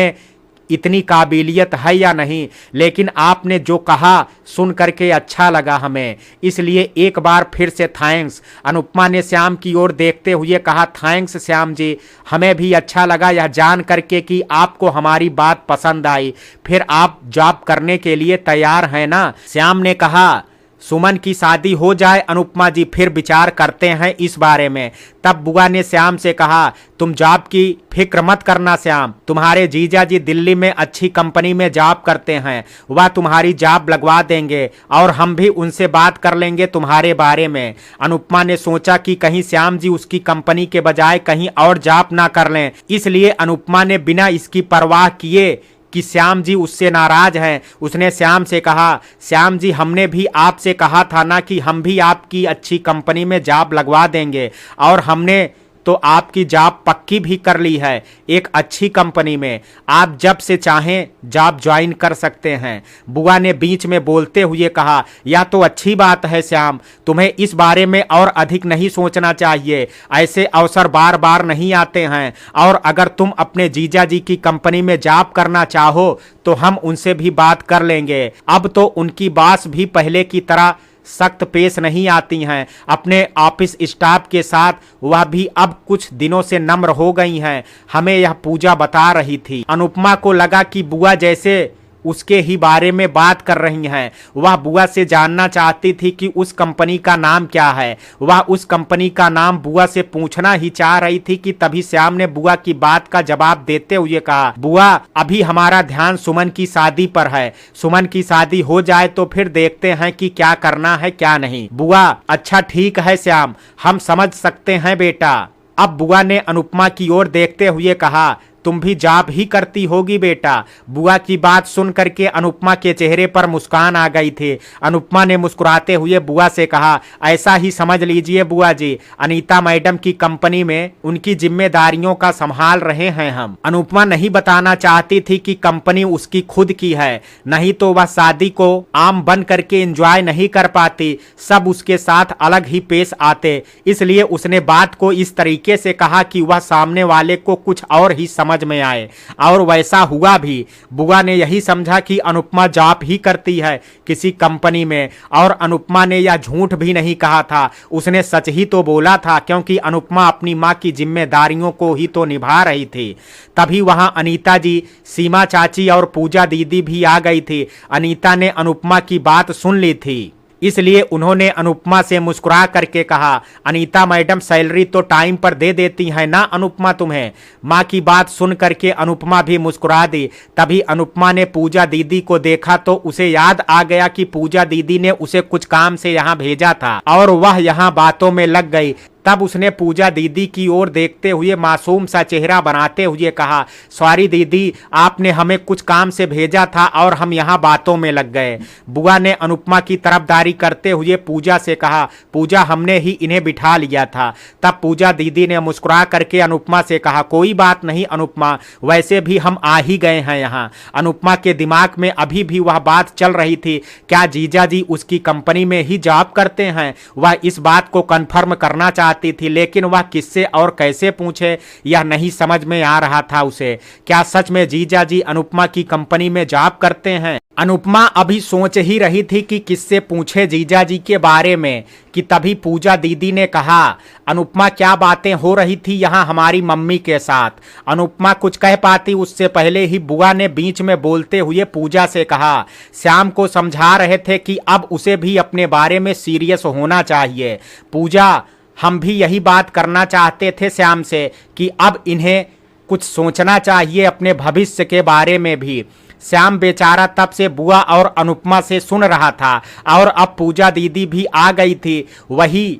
इतनी काबिलियत है या नहीं, लेकिन आपने जो कहा सुन करके अच्छा लगा हमें, इसलिए एक बार फिर से थैंक्स। अनुपमा ने श्याम की ओर देखते हुए कहा, थैंक्स श्याम जी, हमें भी अच्छा लगा यह जान करके कि आपको हमारी बात पसंद आई। फिर आप जॉब करने के लिए तैयार हैं ना? श्याम ने कहा, सुमन की शादी हो जाए अनुपमा जी, फिर विचार करते हैं इस बारे में। तब बुआ ने श्याम से कहा, तुम जॉब की फिक्र मत करना श्याम, तुम्हारे जीजा जी दिल्ली में अच्छी कंपनी में जॉब करते हैं, वह तुम्हारी जॉब लगवा देंगे और हम भी उनसे बात कर लेंगे तुम्हारे बारे में। अनुपमा ने सोचा कि कहीं श्याम जी उसकी कंपनी के बजाय कहीं और जॉब ना कर लें, इसलिए अनुपमा ने बिना इसकी परवाह किए कि श्याम जी उससे नाराज हैं, उसने श्याम से कहा, श्याम जी हमने भी आपसे कहा था ना कि हम भी आपकी अच्छी कंपनी में जॉब लगवा देंगे, और हमने तो आपकी जॉब पक्की भी कर ली है एक अच्छी कंपनी में। आप जब से चाहें जॉब ज्वाइन कर सकते हैं। बुआ ने बीच में बोलते हुए कहा, यह तो अच्छी बात है श्याम, तुम्हें इस बारे में और अधिक नहीं सोचना चाहिए। ऐसे अवसर बार बार नहीं आते हैं, और अगर तुम अपने जीजा जी की कंपनी में जॉब करना चाहो तो हम उनसे भी बात कर लेंगे। अब तो उनकी बात भी पहले की तरह सख्त पेश नहीं आती हैं। अपने ऑफिस स्टाफ के साथ वह भी अब कुछ दिनों से नम्र हो गई हैं। हमें यह पूजा बता रही थी। अनुपमा को लगा कि बुआ जैसे उसके ही बारे में बात कर रही हैं। वह बुआ से जानना चाहती थी कि उस कंपनी का नाम क्या है। वह उस कंपनी का नाम बुआ से पूछना ही चाह रही थी कि तभी श्याम ने बुआ की बात का जवाब देते हुए कहा, बुआ अभी हमारा ध्यान सुमन की शादी पर है। सुमन की शादी हो जाए तो फिर देखते हैं कि क्या करना है क्या नहीं। बुआ अच्छा ठीक है श्याम, हम समझ सकते हैं बेटा। अब बुआ ने अनुपमा की ओर देखते हुए कहा, तुम भी जॉब ही करती होगी बेटा। बुआ की बात सुन करके अनुपमा के चेहरे पर मुस्कान आ गई थी। अनुपमा ने मुस्कुराते हुए बुआ से कहा, ऐसा ही समझ लीजिए बुआ जी, अनीता मैडम की कंपनी में उनकी जिम्मेदारियों का संभाल रहे हैं हम। अनुपमा नहीं बताना चाहती थी कि कंपनी उसकी खुद की है, नहीं तो वह शादी को आम बन करके एंजॉय नहीं कर पाती, सब उसके साथ अलग ही पेश आते। इसलिए उसने बात को इस तरीके से कहा कि वह सामने वाले को कुछ और ही समझ में आए, और वैसा हुआ भी। बुआ ने यही समझा कि अनुपमा जॉब ही करती है किसी कंपनी में, और अनुपमा ने यह झूठ भी नहीं कहा था, उसने सच ही तो बोला था, क्योंकि अनुपमा अपनी मां की जिम्मेदारियों को ही तो निभा रही थी। तभी वहां अनीता जी, सीमा चाची और पूजा दीदी भी आ गई थी। अनीता ने अनुपमा की बात सुन ली थी, इसलिए उन्होंने अनुपमा से मुस्कुरा करके कहा, अनीता मैडम सैलरी तो टाइम पर दे देती है ना अनुपमा तुम्हें। माँ की बात सुन करके अनुपमा भी मुस्कुरा दी। तभी अनुपमा ने पूजा दीदी को देखा तो उसे याद आ गया कि पूजा दीदी ने उसे कुछ काम से यहाँ भेजा था और वह यहाँ बातों में लग गई। तब उसने पूजा दीदी की ओर देखते हुए मासूम सा चेहरा बनाते हुए कहा, सॉरी दीदी, आपने हमें कुछ काम से भेजा था और हम यहाँ बातों में लग गए। बुआ ने अनुपमा की तरफदारी करते हुए पूजा से कहा, पूजा हमने ही इन्हें बिठा लिया था। तब पूजा दीदी ने मुस्कुरा करके अनुपमा से कहा, कोई बात नहीं अनुपमा, वैसे भी हम आ ही गए हैं यहाँ। अनुपमा के दिमाग में अभी भी वह बात चल रही थी, क्या जीजा जी उसकी कंपनी में ही जॉब करते हैं। वह इस बात को कन्फर्म करना चाहती थी, लेकिन वह किससे और कैसे पूछे यह नहीं समझ में आ रहा था उसे। क्या सच में जीजा जी अनुपमा की कंपनी में जॉब करते हैं। अनुपमा अभी सोच ही रही थी कि किससे पूछे जीजा जी के बारे में कि तभी पूजा दीदी ने कहा, अनुपमा क्या बातें हो रही थी यहाँ हमारी मम्मी के साथ। अनुपमा कुछ कह पाती उससे पहले ही बुआ ने बीच में बोलते हुए पूजा से कहा, श्याम को समझा रहे थे कि अब उसे भी अपने बारे में सीरियस होना चाहिए। पूजा, हम भी यही बात करना चाहते थे श्याम से कि अब इन्हें कुछ सोचना चाहिए अपने भविष्य के बारे में भी। श्याम बेचारा तब से बुआ और अनुपमा से सुन रहा था और अब पूजा दीदी भी आ गई थी। वही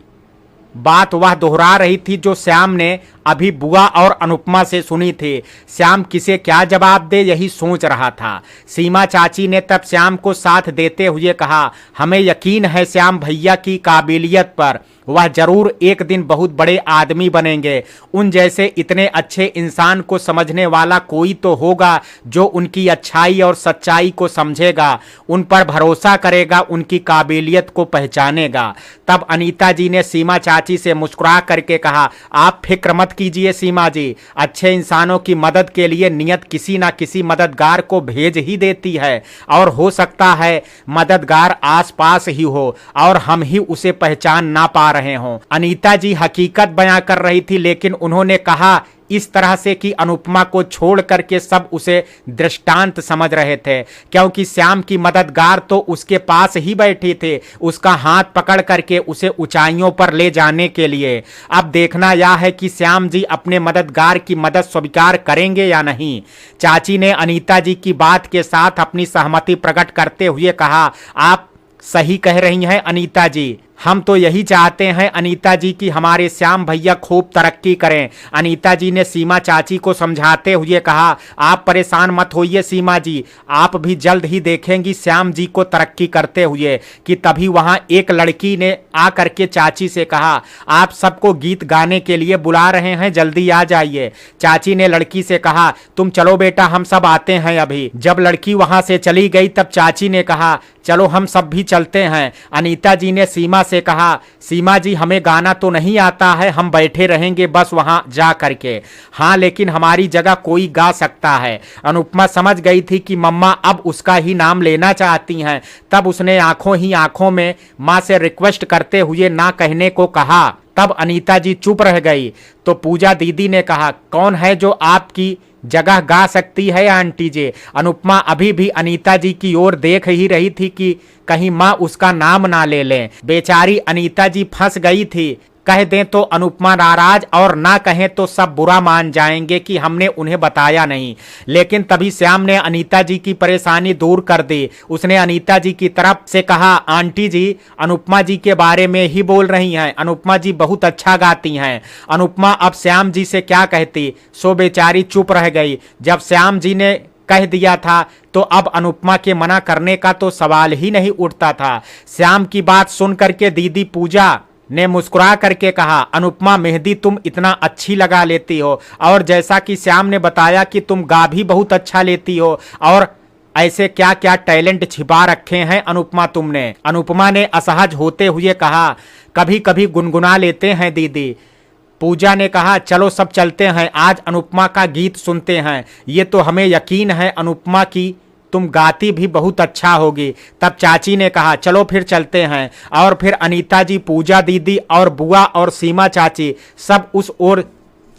बात वह दोहरा रही थी जो श्याम ने अभी बुआ और अनुपमा से सुनी थी। श्याम किसे क्या जवाब दे यही सोच रहा था। सीमा चाची ने तब श्याम को साथ देते हुए कहा, हमें यकीन है श्याम भैया की काबिलियत पर, वह जरूर एक दिन बहुत बड़े आदमी बनेंगे। उन जैसे इतने अच्छे इंसान को समझने वाला कोई तो होगा जो उनकी अच्छाई और सच्चाई को समझेगा, उन पर भरोसा करेगा, उनकी काबिलियत को पहचानेगा। तब अनीता जी ने सीमा चाची से मुस्कुरा करके कहा, आप फिक्र मत कीजिए सीमा जी, अच्छे इंसानों की मदद के लिए नियत किसी ना किसी मददगार को भेज ही देती है और हो सकता है मददगार आसपास ही हो और हम ही उसे पहचान ना पा रहे हों। अनीता जी हकीकत बयां कर रही थी, लेकिन उन्होंने कहा इस तरह से कि अनुपमा को छोड़ करके सब उसे दृष्टांत समझ रहे थे, क्योंकि श्याम की मददगार तो उसके पास ही बैठी थे, उसका हाथ पकड़ करके उसे ऊंचाइयों पर ले जाने के लिए। अब देखना यह है कि श्याम जी अपने मददगार की मदद स्वीकार करेंगे या नहीं। चाची ने अनीता जी की बात के साथ अपनी सहमति प्रकट करते हुए कहा, आप सही कह रही हैं अनीता जी, हम तो यही चाहते हैं अनीता जी कि हमारे श्याम भैया खूब तरक्की करें। अनीता जी ने सीमा चाची को समझाते हुए कहा, आप परेशान मत होइए सीमा जी, आप भी जल्द ही देखेंगी श्याम जी को तरक्की करते हुए। कि तभी वहां एक लड़की ने आ करके चाची से कहा, आप सबको गीत गाने के लिए बुला रहे हैं, जल्दी आ जाइए। चाची ने लड़की से कहा, तुम चलो बेटा, हम सब आते हैं अभी। जब लड़की वहां से चली गई तब चाची ने कहा, चलो हम सब भी चलते हैं। अनीता जी ने सीमा से कहा, सीमा जी हमें गाना तो नहीं आता है, हम बैठे रहेंगे बस वहां जा करके। हाँ, लेकिन हमारी जगह कोई गा सकता है। अनुपमा समझ गई थी कि मम्मा अब उसका ही नाम लेना चाहती हैं। तब उसने आंखों ही आंखों में मां से रिक्वेस्ट करते हुए ना कहने को कहा। तब अनीता जी चुप रह गई तो पूजा दीदी ने कहा, कौन है जो आपकी जगह गा सकती है आंटी जी। अनुपमा अभी भी अनीता जी की ओर देख ही रही थी कि कहीं माँ उसका नाम ना ले लें। बेचारी अनीता जी फंस गई थी, कह दें तो अनुपमा नाराज और ना कहें तो सब बुरा मान जाएंगे कि हमने उन्हें बताया नहीं। लेकिन तभी श्याम ने अनीता जी की परेशानी दूर कर दी। उसने अनीता जी की तरफ से कहा, आंटी जी अनुपमा जी के बारे में ही बोल रही हैं, अनुपमा जी बहुत अच्छा गाती हैं। अनुपमा अब श्याम जी से क्या कहती, सो बेचारी चुप रह गई। जब श्याम जी ने कह दिया था तो अब अनुपमा के मना करने का तो सवाल ही नहीं उठता था। श्याम की बात सुन करके दीदी पूजा ने मुस्कुरा करके कहा, अनुपमा मेहंदी तुम इतना अच्छी लगा लेती हो और जैसा कि श्याम ने बताया कि तुम गा भी बहुत अच्छा लेती हो और ऐसे क्या क्या टैलेंट छिपा रखे हैं अनुपमा तुमने। अनुपमा ने असहज होते हुए कहा, कभी कभी गुनगुना लेते हैं दीदी। पूजा ने कहा, चलो सब चलते हैं, आज अनुपमा का गीत सुनते हैं। ये तो हमें यकीन है अनुपमा की तुम गाती भी बहुत अच्छा होगी। तब चाची ने कहा, चलो फिर चलते हैं। और फिर अनीता जी, पूजा दीदी और बुआ और सीमा चाची सब उस ओर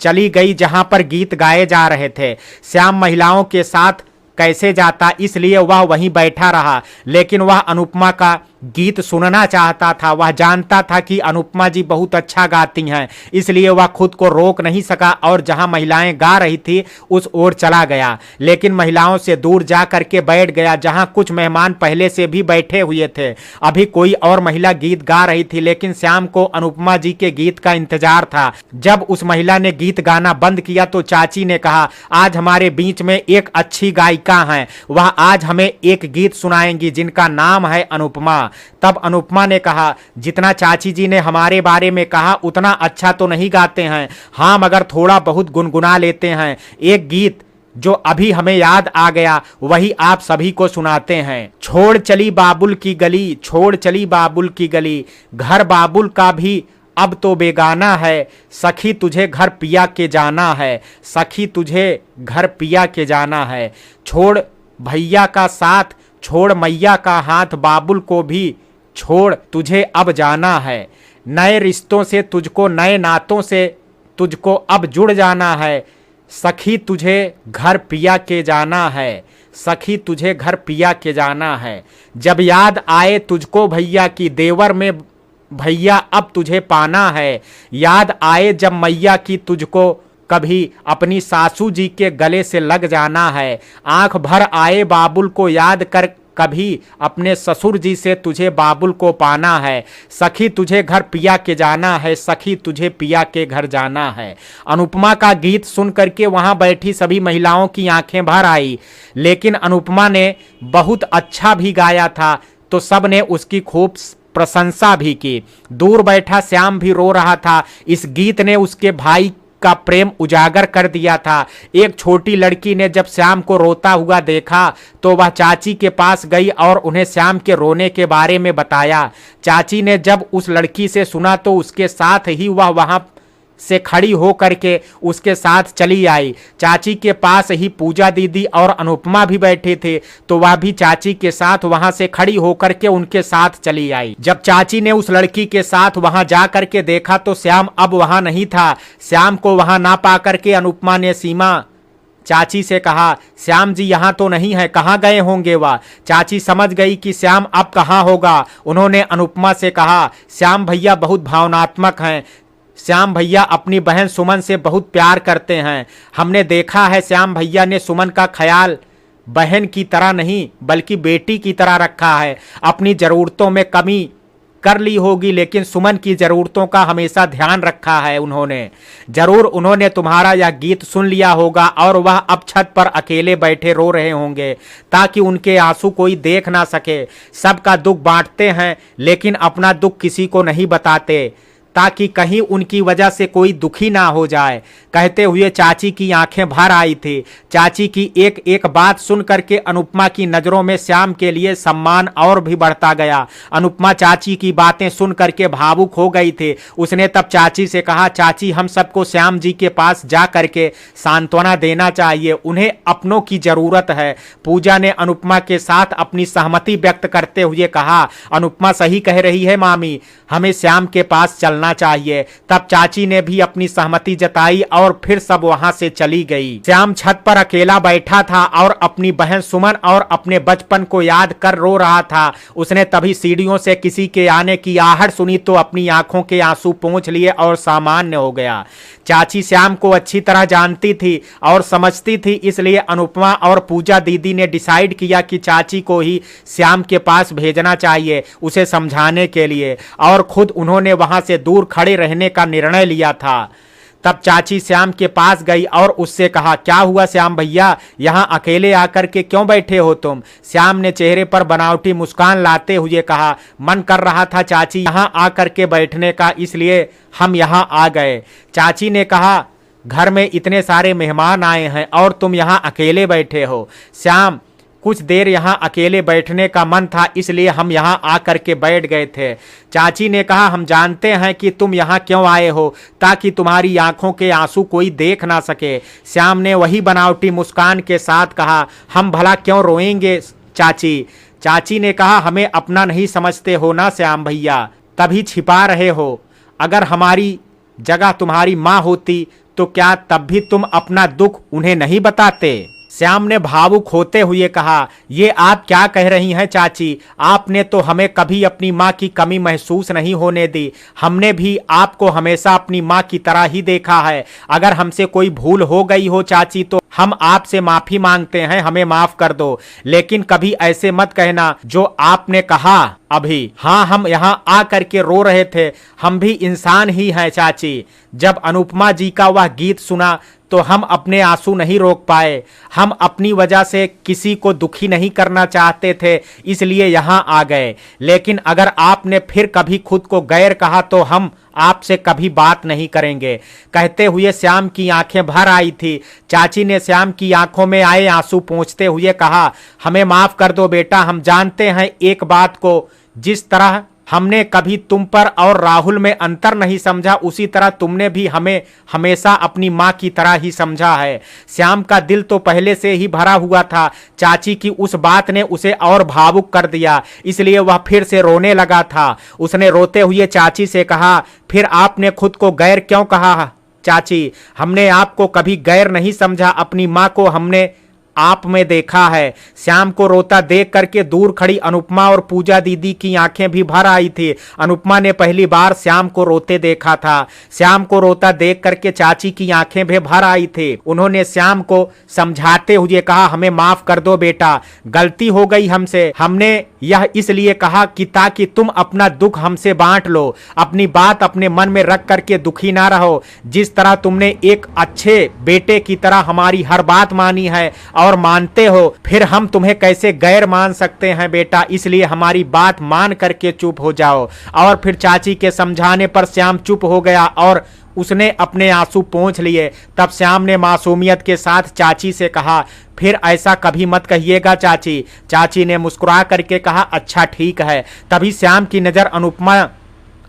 चली गई जहां पर गीत गाए जा रहे थे। श्याम महिलाओं के साथ कैसे जाता, इसलिए वह वहीं बैठा रहा, लेकिन वह अनुपमा का गीत सुनना चाहता था। वह जानता था कि अनुपमा जी बहुत अच्छा गाती हैं, इसलिए वह खुद को रोक नहीं सका और जहां महिलाएं गा रही थी उस ओर चला गया, लेकिन महिलाओं से दूर जा करके बैठ गया जहां कुछ मेहमान पहले से भी बैठे हुए थे। अभी कोई और महिला गीत गा रही थी, लेकिन श्याम को अनुपमा जी के गीत का इंतजार था। जब उस महिला ने गीत गाना बंद किया तो चाची ने कहा, आज हमारे बीच में एक अच्छी गायिका है, वह आज हमें एक गीत सुनाएंगी जिनका नाम है अनुपमा। तब अनुपमा ने कहा, जितना चाची जी ने हमारे बारे में कहा उतना अच्छा तो नहीं गाते हैं, हाँ मगर थोड़ा बहुत गुनगुना लेते हैं। एक गीत जो अभी हमें याद आ गया वही आप सभी को सुनाते हैं। छोड़ चली बाबुल की गली, छोड़ चली बाबुल की गली, घर बाबुल का भी अब तो बेगाना है, सखी तुझे घर पिया के जाना है, सखी तुझे घर पिया के जाना है। छोड़ भैया का साथ, छोड़ मैया का हाथ, बाबुल को भी छोड़ तुझे अब जाना है। नए रिश्तों से तुझको, नए नातों से तुझको अब जुड़ जाना है, सखी तुझे घर पिया के जाना है, सखी तुझे घर पिया के जाना है। जब याद आए तुझको भैया की, देवर में भैया अब तुझे पाना है, याद आए जब मैया की तुझको कभी अपनी सासू जी के गले से लग जाना है। आंख भर आए बाबुल को याद कर कभी अपने ससुर जी से तुझे बाबुल को पाना है, सखी तुझे घर पिया के जाना है, सखी तुझे पिया के घर जाना है। अनुपमा का गीत सुन करके वहां बैठी सभी महिलाओं की आंखें भर आई, लेकिन अनुपमा ने बहुत अच्छा भी गाया था तो सब ने उसकी खूब प्रशंसा भी की। दूर बैठा श्याम भी रो रहा था। इस गीत ने उसके भाई का प्रेम उजागर कर दिया था। एक छोटी लड़की ने जब श्याम को रोता हुआ देखा तो वह चाची के पास गई और उन्हें श्याम के रोने के बारे में बताया। चाची ने जब उस लड़की से सुना तो उसके साथ ही वह वहां से खड़ी हो करके उसके साथ चली आई। चाची के पास ही पूजा दीदी और अनुपमा भी बैठे थे तो वह भी चाची के साथ वहां से खड़ी होकर के उनके साथ चली आई। जब चाची ने उस लड़की के साथ वहां जा करके देखा तो श्याम अब वहां नहीं था। श्याम को वहां ना पा करके अनुपमा ने सीमा चाची से कहा, श्याम जी यहाँ तो नहीं है, कहाँ गए होंगे वह। चाची समझ गई कि श्याम अब कहाँ होगा। उन्होंने अनुपमा से कहा, श्याम भैया बहुत भावनात्मक हैं, श्याम भैया अपनी बहन सुमन से बहुत प्यार करते हैं। हमने देखा है श्याम भैया ने सुमन का ख्याल बहन की तरह नहीं बल्कि बेटी की तरह रखा है। अपनी ज़रूरतों में कमी कर ली होगी लेकिन सुमन की ज़रूरतों का हमेशा ध्यान रखा है उन्होंने। जरूर उन्होंने तुम्हारा यह गीत सुन लिया होगा और वह अब छत पर अकेले बैठे रो रहे होंगे ताकि उनके आंसू कोई देख ना सके। सबका दुख बांटते हैं लेकिन अपना दुख किसी को नहीं बताते ताकि कहीं उनकी वजह से कोई दुखी ना हो जाए। कहते हुए चाची की आंखें भर आई थी। चाची की एक एक बात सुन करके अनुपमा की नज़रों में श्याम के लिए सम्मान और भी बढ़ता गया। अनुपमा चाची की बातें सुन करके भावुक हो गई थी। उसने तब चाची से कहा, चाची हम सबको श्याम जी के पास जा करके सांत्वना देना चाहिए, उन्हें अपनों की ज़रूरत है। पूजा ने अनुपमा के साथ अपनी सहमति व्यक्त करते हुए कहा, अनुपमा सही कह रही है मामी, हमें श्याम के पास चलना चाहिए। तब चाची ने भी अपनी सहमति जताई और फिर सब वहां से चली गई। श्याम छत पर अकेला बैठा था और अपनी बहन सुमन और अपने बचपन को याद कर रो रहा था। उसने तभी सीढ़ियों से किसी के आने की आहट सुनी तो अपनी आंखों के आंसू पोंछ लिए और सामान्य हो गया। चाची श्याम को अच्छी तरह जानती थी और समझती थी, इसलिए अनुपमा और पूजा दीदी ने डिसाइड किया कि चाची को ही श्याम के पास भेजना चाहिए उसे समझाने के लिए, और खुद उन्होंने वहां से दूर खड़े रहने का निर्णय लिया था। तब चाची श्याम के पास गई और उससे कहा, क्या हुआ श्याम भैया, यहाँ अकेले आकर के क्यों बैठे हो तुम? श्याम ने चेहरे पर बनावटी मुस्कान लाते हुए कहा, मन कर रहा था चाची यहाँ आकर के बैठने का, इसलिए हम यहाँ आ गए। चाची ने कहा, घर में इतने सारे मेहमान आए हैं और तुम यहाँ अकेले बैठे हो। श्याम, कुछ देर यहाँ अकेले बैठने का मन था इसलिए हम यहाँ आकर के बैठ गए थे। चाची ने कहा, हम जानते हैं कि तुम यहाँ क्यों आए हो, ताकि तुम्हारी आंखों के आंसू कोई देख ना सके। श्याम ने वही बनावटी मुस्कान के साथ कहा, हम भला क्यों रोएंगे चाची? चाची ने कहा, हमें अपना नहीं समझते हो ना श्याम भैया, तभी छिपा रहे हो। अगर हमारी जगह तुम्हारी माँ होती तो क्या तब भी तुम अपना दुख उन्हें नहीं बताते? श्याम ने भावुक होते हुए कहा, ये आप क्या कह रही हैं चाची? आपने तो हमें कभी अपनी माँ की कमी महसूस नहीं होने दी। हमने भी आपको हमेशा अपनी माँ की तरह ही देखा है। अगर हमसे कोई भूल हो गई हो चाची तो हम आपसे माफी मांगते हैं, हमें माफ कर दो। लेकिन कभी ऐसे मत कहना जो आपने कहा अभी। हाँ, हम यहाँ आ करके रो रहे थे, हम भी इंसान ही हैं चाची। जब अनुपमा जी का वह गीत सुना तो हम अपने आंसू नहीं रोक पाए। हम अपनी वजह से किसी को दुखी नहीं करना चाहते थे, इसलिए यहाँ आ गए। लेकिन अगर आपने फिर कभी खुद को गैर कहा तो हम आपसे कभी बात नहीं करेंगे। कहते हुए श्याम की आंखें भर आई थी। चाची ने श्याम की आंखों में आए आंसू पोंछते हुए कहा, हमें माफ कर दो बेटा। हम जानते हैं एक बात को, जिस तरह हमने कभी तुम पर और राहुल में अंतर नहीं समझा, उसी तरह तुमने भी हमें हमेशा अपनी माँ की तरह ही समझा है। श्याम का दिल तो पहले से ही भरा हुआ था। चाची की उस बात ने उसे और भावुक कर दिया, इसलिए वह फिर से रोने लगा था। उसने रोते हुए चाची से कहा, फिर आपने खुद को गैर क्यों कहा चाची? हमने आपको कभी गैर नहीं समझा, अपनी माँ को हमने आप में देखा है। श्याम को रोता देख करके दूर खड़ी अनुपमा और पूजा दीदी की आंखें भी भर आई थी। अनुपमा ने पहली बार श्याम को रोते देखा था। श्याम को रोता देख करके चाची की आंखें भी भर आई थी। उन्होंने श्याम को समझाते हुए कहा, हमें माफ कर दो बेटा, गलती हो गई हमसे। हमने यह इसलिए कहा कि ताकि तुम अपना दुख हमसे बांट लो, अपनी बात अपने मन में रख करके दुखी ना रहो। जिस तरह तुमने एक अच्छे बेटे की तरह हमारी हर बात मानी है और मानते हो, फिर हम तुम्हें कैसे गैर मान सकते हैं बेटा? इसलिए हमारी बात मान करके चुप हो जाओ। और फिर चाची के समझाने पर श्याम चुप हो गया और उसने अपने आंसू पोंछ लिए। तब श्याम ने मासूमियत के साथ चाची से कहा, फिर ऐसा कभी मत कहिएगा चाची। चाची ने मुस्कुरा करके कहा, अच्छा ठीक है। तभी श्याम की नजर अनुपमा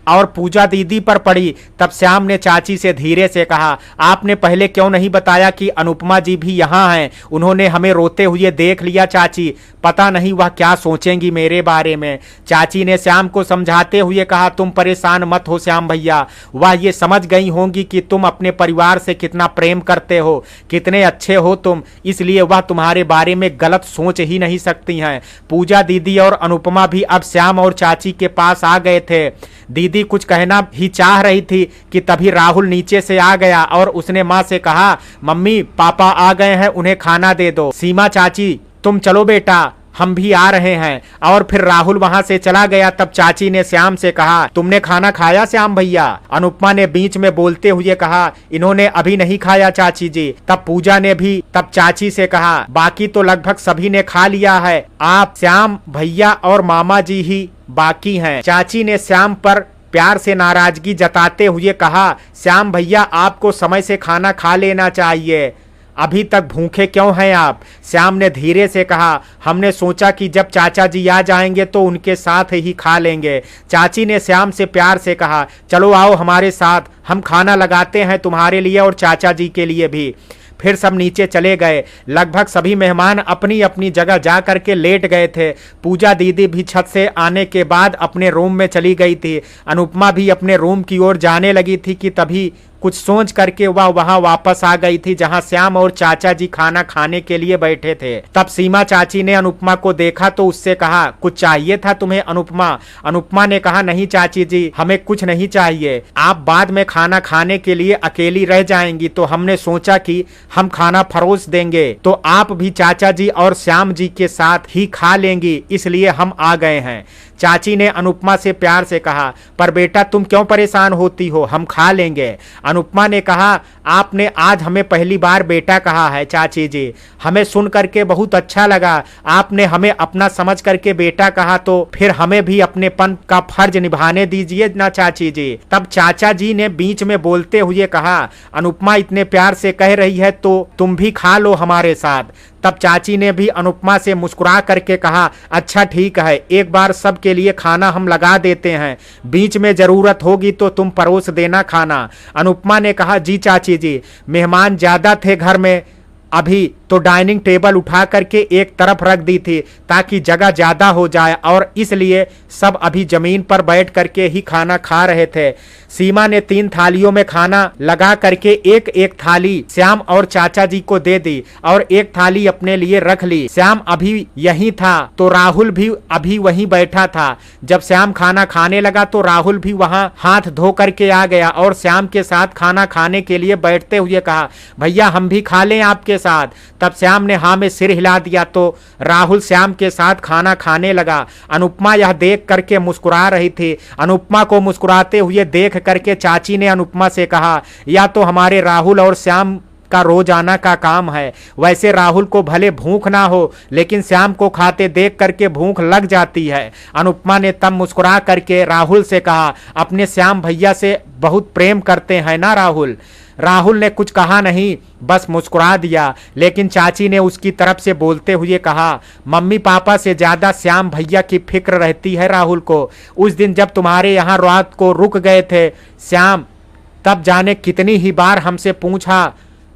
और पूजा दीदी पर पड़ी। तब श्याम ने चाची से धीरे से कहा, आपने पहले क्यों नहीं बताया कि अनुपमा जी भी यहाँ हैं? उन्होंने हमें रोते हुए देख लिया चाची, पता नहीं वह क्या सोचेंगी मेरे बारे में। चाची ने श्याम को समझाते हुए कहा, तुम परेशान मत हो श्याम भैया, वह ये समझ गई होंगी कि तुम अपने परिवार से कितना प्रेम करते हो, कितने अच्छे हो तुम, इसलिए वह तुम्हारे बारे में गलत सोच ही नहीं सकती हैं। पूजा दीदी और अनुपमा भी अब श्याम और चाची के पास आ गए थे। दीदी कुछ कहना ही चाह रही थी कि तभी राहुल नीचे से आ गया और उसने माँ से कहा, मम्मी पापा आ गए हैं, उन्हें खाना दे दो। सीमा चाची तुम चलो बेटा, हम भी आ रहे हैं। और फिर राहुल वहां से चला गया। तब चाची ने श्याम से कहा, तुमने खाना खाया श्याम भैया? अनुपमा ने बीच में बोलते हुए कहा, इन्होंने अभी नहीं खाया चाची जी। तब पूजा ने भी तब चाची से कहा, बाकी तो लगभग सभी ने खा लिया है, आप श्याम भैया और मामा जी ही बाकी हैं। चाची ने श्याम पर प्यार से नाराजगी जताते हुए कहा, श्याम भैया आपको समय से खाना खा लेना चाहिए, अभी तक भूखे क्यों हैं आप? श्याम ने धीरे से कहा, हमने सोचा कि जब चाचा जी आ जाएंगे तो उनके साथ ही खा लेंगे। चाची ने श्याम से प्यार से कहा, चलो आओ हमारे साथ, हम खाना लगाते हैं तुम्हारे लिए और चाचा जी के लिए भी। फिर सब नीचे चले गए। लगभग सभी मेहमान अपनी अपनी जगह जा करके लेट गए थे। पूजा दीदी भी छत से आने के बाद अपने रूम में चली गई थी। अनुपमा भी अपने रूम की ओर जाने लगी थी कि तभी कुछ सोच करके वह वहां वापस आ गई थी जहां श्याम और चाचा जी खाना खाने के लिए बैठे थे। तब सीमा चाची ने अनुपमा को देखा तो उससे कहा, कुछ चाहिए था तुम्हें अनुपमा? अनुपमा ने कहा, नहीं चाची जी, हमें कुछ नहीं चाहिए, आप बाद में खाना खाने के लिए अकेली रह जाएंगी तो हमने सोचा कि हम खाना परोस देंगे तो आप भी चाचा जी और श्याम जी के साथ ही खा लेंगी, इसलिए हम आ गए हैं। चाची ने अनुपमा से प्यार से कहा, पर बेटा तुम क्यों परेशान होती हो, हम खा लेंगे। अनुपमा ने कहा, आपने आज हमें पहली बार बेटा कहा है चाची जी, हमें सुन करके बहुत अच्छा लगा। आपने हमें अपना समझ करके बेटा कहा तो फिर हमें भी अपनेपन का फर्ज निभाने दीजिए ना चाची जी। तब चाचा जी ने बीच में बोलते हुए कहा, अनुपमा इतने प्यार से कह रही है तो तुम भी खा लो हमारे साथ। तब चाची ने भी अनुपमा से मुस्कुरा करके कहा, अच्छा ठीक है, एक बार सबके लिए खाना हम लगा देते हैं, बीच में जरूरत होगी तो तुम परोस देना खाना। अनुपमा ने कहा, जी चाची जी, मेहमान ज्यादा थे घर में अभी तो डाइनिंग टेबल उठा करके एक तरफ रख दी थी ताकि जगह ज्यादा हो जाए, और इसलिए सब अभी जमीन पर बैठ करके ही खाना खा रहे थे। सीमा ने 3 थालियों में खाना लगा करके एक एक थाली श्याम और चाचा जी को दे दी और एक थाली अपने लिए रख ली। श्याम अभी यहीं था तो राहुल भी अभी वहीं बैठा था। जब श्याम खाना खाने लगा तो राहुल भी वहां हाथ धो करके आ गया और श्याम के साथ खाना खाने के लिए बैठते हुए कहा, भैया हम भी खा लें आपके साथ। तब श्याम ने हाँ में सिर हिला दिया तो राहुल श्याम के साथ खाना खाने लगा। अनुपमा यह देख करके मुस्कुरा रही थी। अनुपमा को मुस्कुराते हुए देख करके चाची ने अनुपमा से कहा, या तो हमारे राहुल और श्याम का रोजाना का काम है। वैसे राहुल को भले भूख ना हो लेकिन श्याम को खाते देख करके भूख लग जाती है। अनुपमा ने तब मुस्कुरा करके राहुल से कहा, अपने श्याम भैया से बहुत प्रेम करते हैं ना राहुल। राहुल ने कुछ कहा नहीं, बस मुस्कुरा दिया। लेकिन चाची ने उसकी तरफ से बोलते हुए कहा, मम्मी पापा से ज्यादा श्याम भैया की फिक्र रहती है राहुल को। उस दिन जब तुम्हारे यहाँ रात को रुक गए थे श्याम, तब जाने कितनी ही बार हमसे पूछा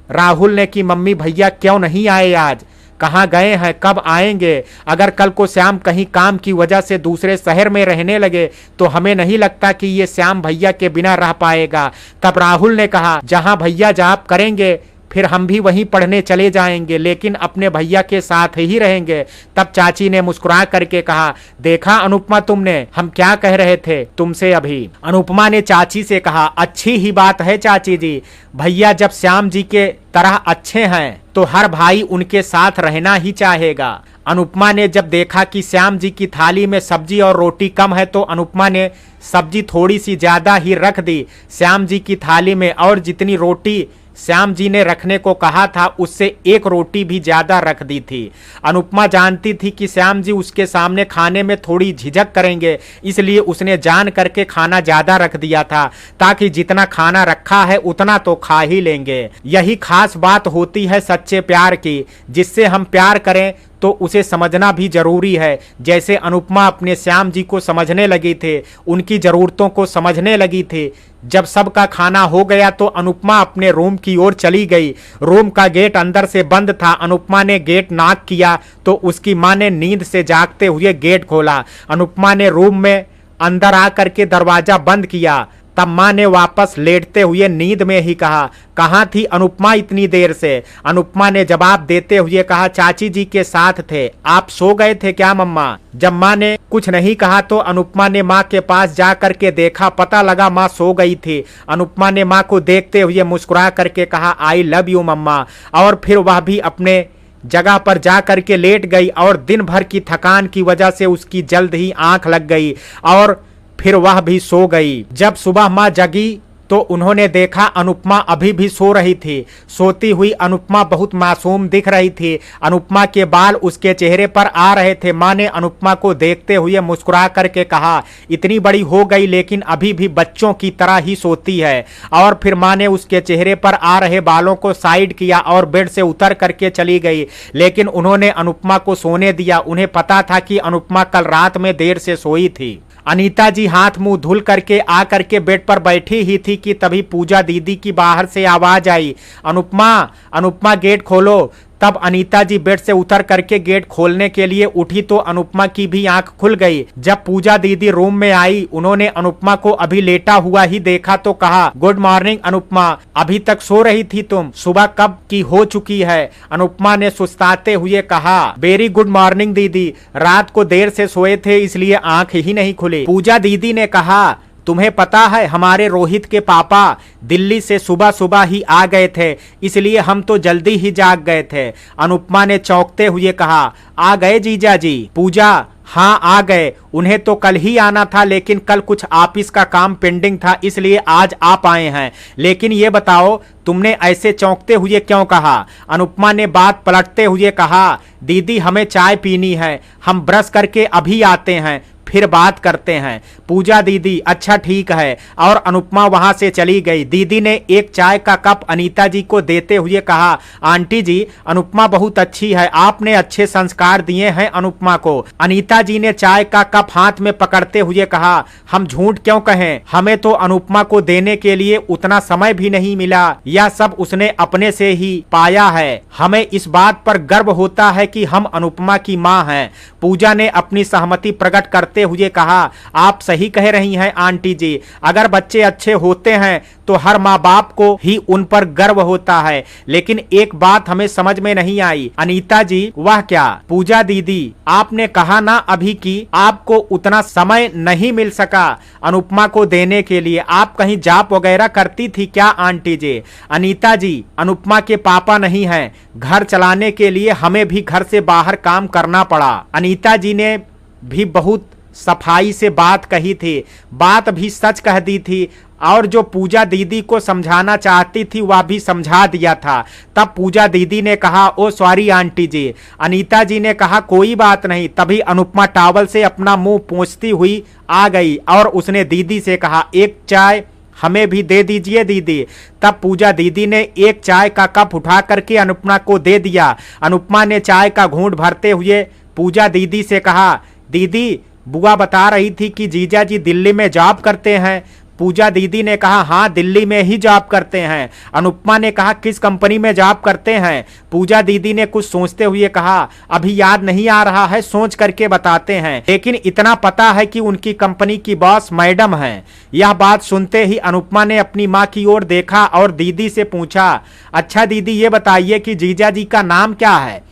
राहुल ने कि मम्मी भैया क्यों नहीं आए, आज कहाँ गए हैं, कब आएंगे। अगर कल को श्याम कहीं काम की वजह से दूसरे शहर में रहने लगे तो हमें नहीं लगता कि ये श्याम भैया के बिना रह पाएगा। तब राहुल ने कहा, जहां भैया जॉब करेंगे फिर हम भी वहीं पढ़ने चले जाएंगे, लेकिन अपने भैया के साथ ही रहेंगे। तब चाची ने मुस्कुरा करके कहा, देखा अनुपमा तुमने, हम क्या कह रहे थे तुमसे अभी। अनुपमा ने चाची से कहा, अच्छी ही बात है चाची जी, भैया जब श्याम जी के तरह अच्छे हैं तो हर भाई उनके साथ रहना ही चाहेगा। अनुपमा ने जब देखा कि श्याम जी की थाली में सब्जी और रोटी कम है तो अनुपमा ने सब्जी थोड़ी सी ज्यादा ही रख दी श्याम जी की थाली में, और जितनी रोटी श्याम जी ने रखने को कहा था उससे एक रोटी भी ज्यादा रख दी थी। अनुपमा जानती थी कि श्याम जी उसके सामने खाने में थोड़ी झिझक करेंगे, इसलिए उसने जान करके खाना ज्यादा रख दिया था ताकि जितना खाना रखा है उतना तो खा ही लेंगे। यही खास बात होती है सच्चे प्यार की, जिससे हम प्यार करें तो उसे समझना भी जरूरी है। जैसे अनुपमा अपने श्याम जी को समझने लगी थी, उनकी जरूरतों को समझने लगी थी। जब सबका खाना हो गया तो अनुपमा अपने रूम की ओर चली गई। रूम का गेट अंदर से बंद था। अनुपमा ने गेट नॉक किया तो उसकी मां ने नींद से जागते हुए गेट खोला। अनुपमा ने रूम में अंदर आकर के दरवाजा बंद किया। तब मां ने वापस लेटते हुए नींद में ही कहा, कहाँ थी अनुपमा इतनी देर से। अनुपमा ने जवाब देते हुए कहा, चाची जी के साथ थे। आप सो गए थे क्या मम्मा। जब मां ने कुछ नहीं कहा तो अनुपमा ने मां के पास जा करके देखा, पता लगा मां सो गई थी। अनुपमा ने मां को देखते हुए मुस्कुरा करके कहा, आई लव यू मम्मा, और फिर वह भी अपने जगह पर जा करके लेट गई और दिन भर की थकान की वजह से उसकी जल्द ही आंख लग गई और फिर वह भी सो गई। जब सुबह मां जगी तो उन्होंने देखा अनुपमा अभी भी सो रही थी। सोती हुई अनुपमा बहुत मासूम दिख रही थी। अनुपमा के बाल उसके चेहरे पर आ रहे थे। मां ने अनुपमा को देखते हुए मुस्कुरा करके कहा, इतनी बड़ी हो गई लेकिन अभी भी बच्चों की तरह ही सोती है। और फिर मां ने उसके चेहरे पर आ रहे बालों को साइड किया और बेड से उतर करके चली गई। लेकिन उन्होंने अनुपमा को सोने दिया। उन्हें पता था कि अनुपमा कल रात में देर से सोई थी। अनीता जी हाथ मुंह धुल करके आ करके बेड पर बैठी ही थी कि तभी पूजा दीदी की बाहर से आवाज आई, अनुपमा अनुपमा गेट खोलो। तब अनीता जी बेड से उतर करके गेट खोलने के लिए उठी तो अनुपमा की भी आंख खुल गई। जब पूजा दीदी रूम में आई उन्होंने अनुपमा को अभी लेटा हुआ ही देखा तो कहा, गुड मॉर्निंग अनुपमा, अभी तक सो रही थी तुम, सुबह कब की हो चुकी है। अनुपमा ने सुस्ताते हुए कहा, वेरी गुड मॉर्निंग दीदी, रात को देर से सोए थे इसलिए आंख ही नहीं खुली। पूजा दीदी ने कहा, तुम्हें पता है हमारे रोहित के पापा दिल्ली से सुबह सुबह ही आ गए थे, इसलिए हम तो जल्दी ही जाग गए थे। अनुपमा ने चौंकते हुए कहा, आ गए जीजा जी। पूजा, हाँ आ गए, उन्हें तो कल ही आना था लेकिन कल कुछ ऑफिस का काम पेंडिंग था इसलिए आज आप आए हैं। लेकिन ये बताओ तुमने ऐसे चौंकते हुए क्यों कहा। अनुपमा ने बात पलटते हुए कहा, दीदी हमें चाय पीनी है, हम ब्रश करके अभी आते हैं। फिर बात करते हैं। पूजा दीदी अच्छा ठीक है, और अनुपमा वहां से चली गई। दीदी ने एक चाय का कप अनीता जी को देते हुए कहा, आंटी जी अनुपमा बहुत अच्छी है, आपने अच्छे संस्कार दिए हैं अनुपमा को। अनीता जी ने चाय का कप हाथ में पकड़ते हुए कहा, हम झूठ क्यों कहें, हमें तो अनुपमा को देने के लिए उतना समय भी नहीं मिला, यह सब उसने अपने से ही पाया है। हमें इस बात पर गर्व होता है कि हम अनुपमा की मां हैं। पूजा ने अपनी सहमति प्रकट करते हुए कहा, आप सही कह रही हैं आंटी जी, अगर बच्चे अच्छे होते हैं तो हर माँ बाप को ही उन पर गर्व होता है। लेकिन एक बात हमें समझ में नहीं आई। अनीता जी, वह क्या? पूजा दीदी, आपने कहा ना अभी कि आपको उतना समय नहीं मिल सका अनुपमा को देने के लिए, आप कहीं जॉब वगैरह करती थी क्या आंटी जी? अनीता जी, अनुपमा के पापा नहीं हैं, घर चलाने के लिए हमें भी घर से बाहर काम करना पड़ा। अनीता जी ने भी बहुत सफाई से बात कही थी, बात भी सच कह दी थी, और जो पूजा दीदी को समझाना चाहती थी वह भी समझा दिया था। तब पूजा दीदी ने कहा, ओ सॉरी आंटी जी। अनीता जी ने कहा, कोई बात नहीं। तभी अनुपमा टॉवल से अपना मुंह पोंछती हुई आ गई और उसने दीदी से कहा, एक चाय हमें भी दे दीजिए दीदी। तब पूजा दीदी ने एक चाय का कप उठा करके अनुपमा को दे दिया। अनुपमा ने चाय का घूंट भरते हुए पूजा दीदी से कहा, दीदी बुआ बता रही थी कि जीजा जी दिल्ली में जॉब करते हैं। पूजा दीदी ने कहा, हाँ दिल्ली में ही जॉब करते हैं। अनुपमा ने कहा, किस कंपनी में जॉब करते हैं? पूजा दीदी ने कुछ सोचते हुए कहा, अभी याद नहीं आ रहा है, सोच करके बताते हैं, लेकिन इतना पता है कि उनकी कंपनी की बॉस मैडम हैं। यह बात सुनते ही अनुपमा ने अपनी माँ की ओर देखा और दीदी से पूछा, अच्छा दीदी ये बताइए कि जीजा जी का नाम क्या है?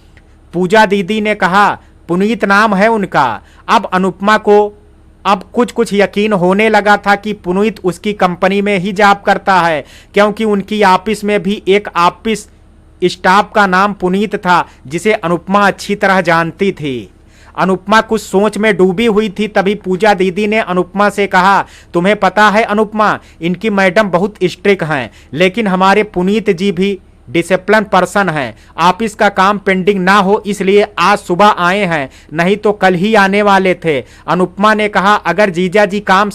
पूजा दीदी ने कहा, पुनीत नाम है उनका। अब अनुपमा को अब कुछ यकीन होने लगा था कि पुनीत उसकी कंपनी में ही जॉब करता है, क्योंकि उनकी ऑफिस में भी एक ऑफिस स्टाफ का नाम पुनीत था जिसे अनुपमा अच्छी तरह जानती थी। अनुपमा कुछ सोच में डूबी हुई थी। तभी पूजा दीदी ने अनुपमा से कहा, तुम्हें पता है अनुपमा, इनकी मैडम बहुत स्ट्रिक्ट हैं, लेकिन हमारे पुनीत जी भी डिसिप्लिन पर्सन है। ऑफिस का काम पेंडिंग ना हो इसलिए आज सुबह आए हैं, नहीं तो कल ही आने वाले थे। अनुपमा ने कहा, अगर जीजा जी काम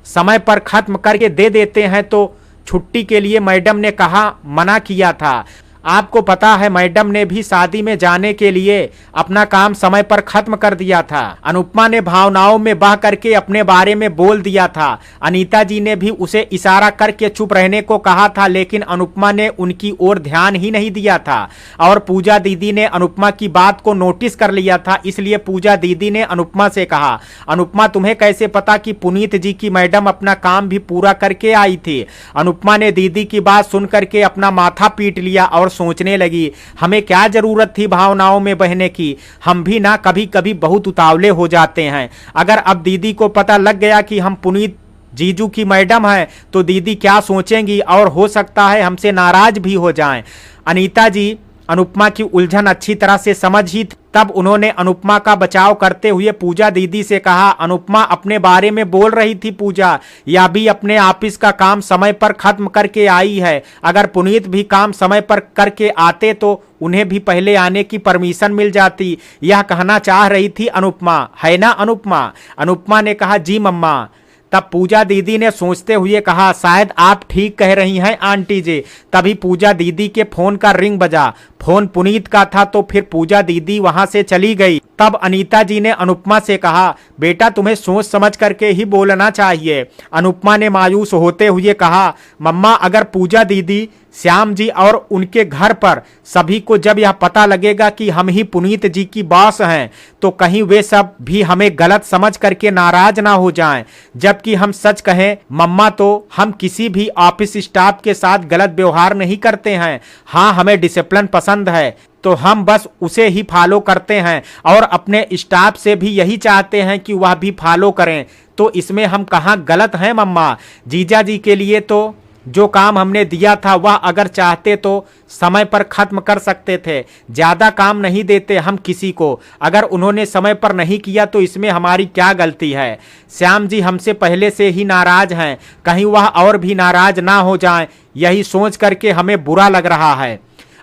समय पर खत्म करके दे देते हैं तो छुट्टी के लिए मैडम ने कहा मना किया था। आपको पता है मैडम ने भी शादी में जाने के लिए अपना काम समय पर खत्म कर दिया था। अनुपमा ने भावनाओं में बह करके अपने बारे में बोल दिया था। अनीता जी ने भी उसे इशारा करके चुप रहने को कहा था, लेकिन अनुपमा ने उनकी ओर ध्यान ही नहीं दिया था। और पूजा दीदी ने अनुपमा की बात को नोटिस कर लिया था, इसलिए पूजा दीदी ने अनुपमा से कहा, अनुपमा तुम्हें कैसे पता कि पुनीत जी की मैडम अपना काम भी पूरा करके आई थी? अनुपमा ने दीदी की बात सुन करके अपना माथा पीट लिया और सोचने लगी, हमें क्या जरूरत थी भावनाओं में बहने की, हम भी ना कभी कभी बहुत उतावले हो जाते हैं। अगर अब दीदी को पता लग गया कि हम पुनीत जीजू की मैडम हैं तो दीदी क्या सोचेंगी और हो सकता है हमसे नाराज भी हो जाएं। अनीता जी अनुपमा की उलझन अच्छी तरह से समझ ही तब उन्होंने अनुपमा का बचाव करते हुए पूजा दीदी से कहा, अनुपमा अपने बारे में बोल रही थी पूजा, या भी अपने ऑफिस का काम समय पर खत्म करके आई है। अगर पुनीत भी काम समय पर करके आते तो उन्हें भी पहले आने की परमिशन मिल जाती, यह कहना चाह रही थी अनुपमा, है ना अनुपमा? अनुपमा ने कहा, जी मम्मा। तब पूजा दीदी ने सोचते हुए कहा, शायद आप ठीक कह रही हैं आंटी जी। तभी पूजा दीदी के फोन का रिंग बजा। फोन पुनीत का था तो फिर पूजा दीदी वहां से चली गई। तब अनीता जी ने अनुपमा से कहा, बेटा तुम्हें सोच समझ करके ही बोलना चाहिए। अनुपमा ने मायूस होते हुए कहा, मम्मा अगर पूजा दीदी, श्याम जी और उनके घर पर सभी को जब यह पता लगेगा कि हम ही पुनीत जी की बॉस हैं तो कहीं वे सब भी हमें गलत समझ करके नाराज ना हो जाएं। जबकि हम सच कहें मम्मा तो हम किसी भी ऑफिस स्टाफ के साथ गलत व्यवहार नहीं करते हैं। हाँ, हमें डिसिप्लिन पसंद है तो हम बस उसे ही फॉलो करते हैं और अपने स्टाफ से भी यही चाहते हैं कि वह भी फॉलो करें। तो इसमें हम कहाँ गलत हैं मम्मा? जीजा जी के लिए तो जो काम हमने दिया था वह अगर चाहते तो समय पर खत्म कर सकते थे। ज्यादा काम नहीं देते हम किसी को। अगर उन्होंने समय पर नहीं किया तो इसमें हमारी क्या गलती है? श्याम जी हमसे पहले से ही नाराज हैं, कहीं वह और भी नाराज ना हो जाएं, यही सोच करके हमें बुरा लग रहा है।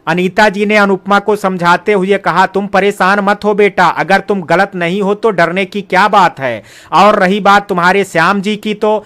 अनीता जी ने अनुपमा को समझाते हुए कहा, तुम परेशान मत हो बेटा, अगर तुम गलत नहीं हो तो डरने की क्या बात है। और रही बात तुम्हारे श्याम जी की, तो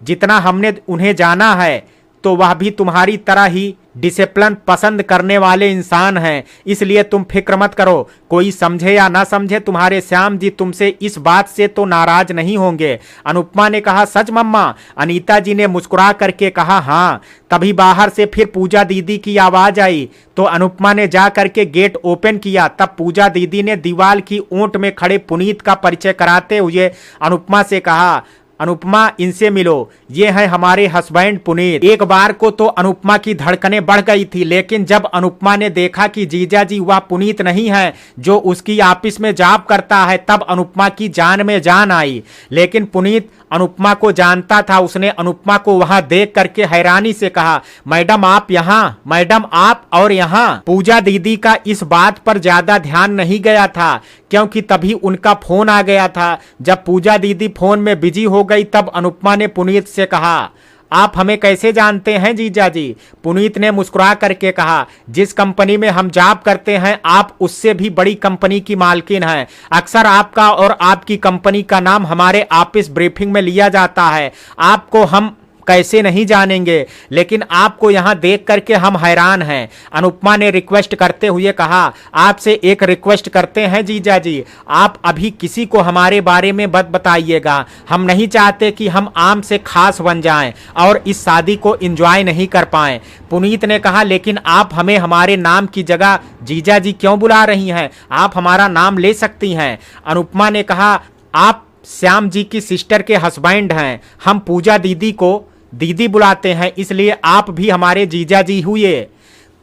जितना हमने उन्हें जाना है तो वह भी तुम्हारी तरह ही डिसिप्लिन पसंद करने वाले इंसान हैं, इसलिए तुम फिक्र मत करो। कोई समझे या ना समझे, तुम्हारे श्याम जी तुमसे इस बात से तो नाराज नहीं होंगे। अनुपमा ने कहा, सच मम्मा? अनीता जी ने मुस्कुरा करके कहा, हाँ। तभी बाहर से फिर पूजा दीदी की आवाज आई, तो अनुपमा ने जा करके गेट ओपन किया। तब पूजा दीदी ने दीवार की ओट में खड़े पुनीत का परिचय कराते हुए अनुपमा से कहा, अनुपमा इनसे मिलो, ये हैं हमारे हस्बैंड पुनीत। एक बार को तो अनुपमा की धड़कनें बढ़ गई थी, लेकिन जब अनुपमा ने देखा कि जीजा जी वह पुनीत नहीं है जो उसकी ऑफिस में जॉब करता है, तब अनुपमा की जान में जान आई। लेकिन पुनीत अनुपमा को जानता था। उसने अनुपमा को वहां देख करके हैरानी से कहा, मैडम आप यहाँ? मैडम आप और यहाँ? पूजा दीदी का इस बात पर ज्यादा ध्यान नहीं गया था, क्योंकि तभी उनका फोन आ गया था। जब पूजा दीदी फोन में बिजी हो गई, तब अनुपमा ने पुनीत से कहा, आप हमें कैसे जानते हैं जीजा जी? पुनीत ने मुस्कुरा करके कहा, जिस कंपनी में हम जॉब करते हैं आप उससे भी बड़ी कंपनी की मालकिन हैं। अक्सर आपका और आपकी कंपनी का नाम हमारे ऑफिस ब्रीफिंग में लिया जाता है। आपको हम कैसे नहीं जानेंगे, लेकिन आपको यहाँ देख करके हम हैरान हैं। अनुपमा ने रिक्वेस्ट करते हुए कहा, आपसे एक रिक्वेस्ट करते हैं जीजा जी, आप अभी किसी को हमारे बारे में मत बताइएगा। हम नहीं चाहते कि हम आम से खास बन जाएं और इस शादी को एंजॉय नहीं कर पाएं। पुनीत ने कहा, लेकिन आप हमें हमारे नाम की जगह जीजा जी क्यों बुला रही हैं? आप हमारा नाम ले सकती हैं। अनुपमा ने कहा, आप श्याम जी की सिस्टर के हस्बैंड हैं। हम पूजा दीदी को दीदी बुलाते हैं, इसलिए आप भी हमारे जीजा जी हुए।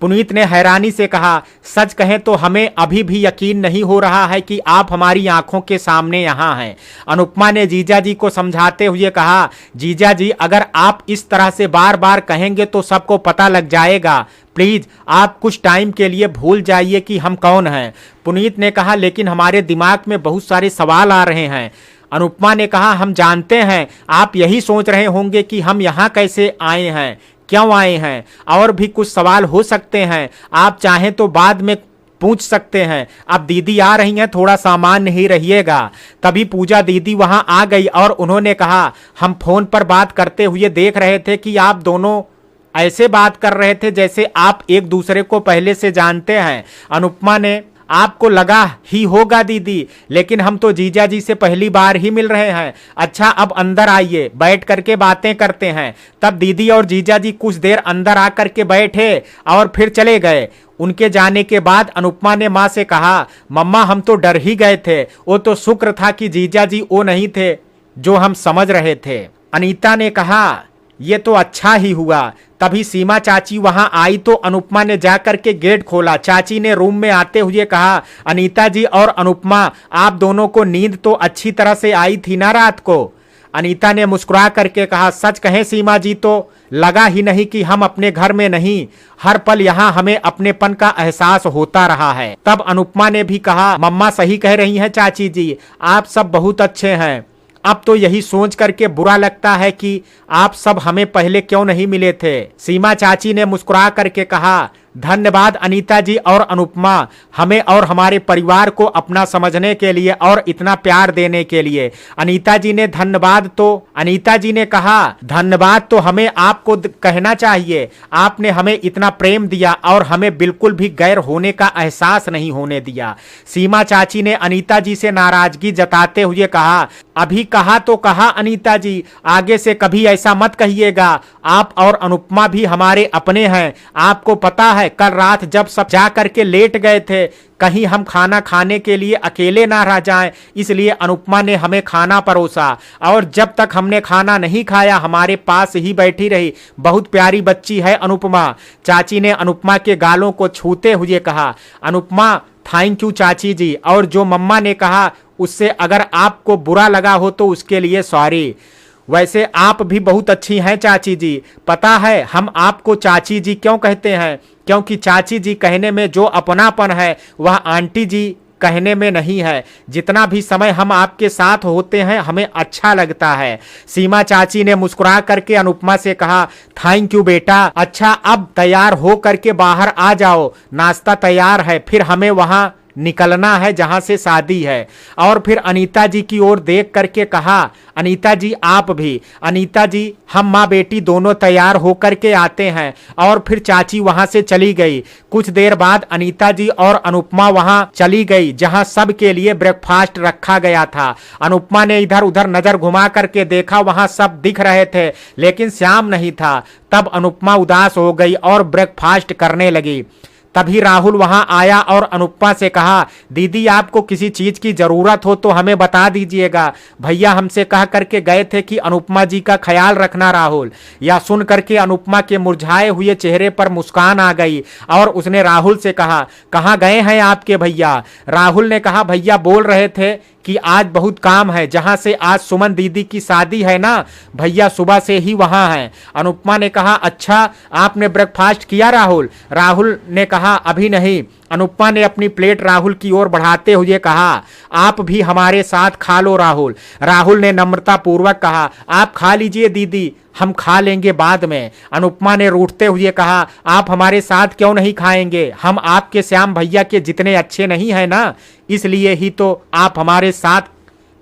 पुनीत ने हैरानी से कहा, सच कहें तो हमें अभी भी यकीन नहीं हो रहा है कि आप हमारी आंखों के सामने यहाँ हैं। अनुपमा ने जीजा जी को समझाते हुए कहा, जीजा जी अगर आप इस तरह से बार बार कहेंगे तो सबको पता लग जाएगा। प्लीज आप कुछ टाइम के लिए भूल जाइए कि हम कौन हैं। पुनीत ने कहा, लेकिन हमारे दिमाग में बहुत सारे सवाल आ रहे हैं। अनुपमा ने कहा, हम जानते हैं आप यही सोच रहे होंगे कि हम यहाँ कैसे आए हैं, क्यों आए हैं, और भी कुछ सवाल हो सकते हैं। आप चाहें तो बाद में पूछ सकते हैं। अब दीदी आ रही हैं, थोड़ा सामान्य ही रहिएगा। तभी पूजा दीदी वहां आ गई और उन्होंने कहा, हम फोन पर बात करते हुए देख रहे थे कि आप दोनों ऐसे बात कर रहे थे जैसे आप एक दूसरे को पहले से जानते हैं। अनुपमा ने, आपको लगा ही होगा दीदी, लेकिन हम तो जीजा जी से पहली बार ही मिल रहे हैं। अच्छा अब अंदर आइए, बैठ करके बातें करते हैं। तब दीदी और जीजा जी कुछ देर अंदर आकर के बैठे और फिर चले गए। उनके जाने के बाद अनुपमा ने माँ से कहा, मम्मा हम तो डर ही गए थे, वो तो शुक्र था कि जीजा जी वो नहीं थे जो हम समझ रहे थे। अनीता ने कहा, ये तो अच्छा ही हुआ। तभी सीमा चाची वहां आई तो अनुपमा ने जाकर के गेट खोला। चाची ने रूम में आते हुए कहा, अनीता जी और अनुपमा आप दोनों को नींद तो अच्छी तरह से आई थी ना रात को? अनीता ने मुस्कुरा करके कहा, सच कहें सीमा जी तो लगा ही नहीं कि हम अपने घर में नहीं, हर पल यहाँ हमें अपनेपन का एहसास होता रहा है। तब अनुपमा ने भी कहा, मम्मा सही कह रही हैं चाची जी, आप सब बहुत अच्छे हैं। अब तो यही सोच करके बुरा लगता है कि आप सब हमें पहले क्यों नहीं मिले थे। सीमा चाची ने मुस्कुरा करके कहा, धन्यवाद अनीता जी और अनुपमा, हमें और हमारे परिवार को अपना समझने के लिए और इतना प्यार देने के लिए। अनीता जी ने कहा, धन्यवाद तो हमें आपको कहना चाहिए। आपने हमें इतना प्रेम दिया और हमें बिल्कुल भी गैर होने का एहसास नहीं होने दिया। सीमा चाची ने अनीता जी से नाराजगी जताते हुए कहा, अभी कहा तो कहा अनीता जी, आगे से कभी ऐसा मत कहिएगा। आप और अनुपमा भी हमारे अपने हैं। आपको पता है कल रात जब सब जा करके लेट गए थे, कहीं हम खाना खाने के लिए अकेले ना रह जाएं, इसलिए अनुपमा ने हमें खाना परोसा और जब तक हमने खाना नहीं खाया हमारे पास ही बैठी रही। बहुत प्यारी बच्ची है अनुपमा। चाची ने अनुपमा के गालों को छूते हुए कहा, अनुपमा थैंक यू चाची जी, और जो मम्मा ने कहा उससे अगर आपको बुरा लगा हो तो उसके लिए सॉरी। वैसे आप भी बहुत अच्छी हैं चाची जी। पता है हम आपको चाची जी क्यों कहते हैं? क्योंकि चाची जी कहने में जो अपनापन है वह आंटी जी कहने में नहीं है। जितना भी समय हम आपके साथ होते हैं हमें अच्छा लगता है। सीमा चाची ने मुस्कुरा करके अनुपमा से कहा, थैंक यू बेटा। अच्छा अब तैयार हो करके बाहर आ जाओ, नाश्ता तैयार है, फिर हमें वहां निकलना है जहां से शादी है। और फिर अनीता जी की ओर देख करके कहा, अनीता जी आप भी। अनीता जी हम माँ बेटी दोनों तैयार होकर के आते हैं। और फिर चाची वहां से चली गई। कुछ देर बाद अनीता जी और अनुपमा वहां चली गई जहां सब के लिए ब्रेकफास्ट रखा गया था। अनुपमा ने इधर उधर नजर घुमा करके देखा, वहां सब दिख रहे थे लेकिन श्याम नहीं था। तब अनुपमा उदास हो गई और ब्रेकफास्ट करने लगी। तभी राहुल वहां आया और अनुपमा से कहा, दीदी आपको किसी चीज की जरूरत हो तो हमें बता दीजिएगा, भैया हमसे कह करके गए थे कि अनुपमा जी का ख्याल रखना। राहुल यह सुन करके अनुपमा के मुरझाए हुए चेहरे पर मुस्कान आ गई और उसने राहुल से कहा, कहाँ गए हैं आपके भैया? राहुल ने कहा, भैया बोल रहे थे कि आज बहुत काम है, जहां से आज सुमन दीदी की शादी है ना, भैया सुबह से ही वहां हैं। अनुपमा ने कहा, अच्छा आपने ब्रेकफास्ट किया राहुल? राहुल ने कहा, अभी नहीं। अनुपमा ने अपनी प्लेट राहुल की ओर बढ़ाते हुए कहा, आप भी हमारे साथ खा लो राहुल। राहुल ने नम्रता पूर्वक कहा, आप खा लीजिए दीदी, हम खा लेंगे बाद में। अनुपमा ने रूठते हुए कहा, आप हमारे साथ क्यों नहीं खाएंगे? हम आपके श्याम भैया के जितने अच्छे नहीं है ना, इसलिए ही तो आप हमारे साथ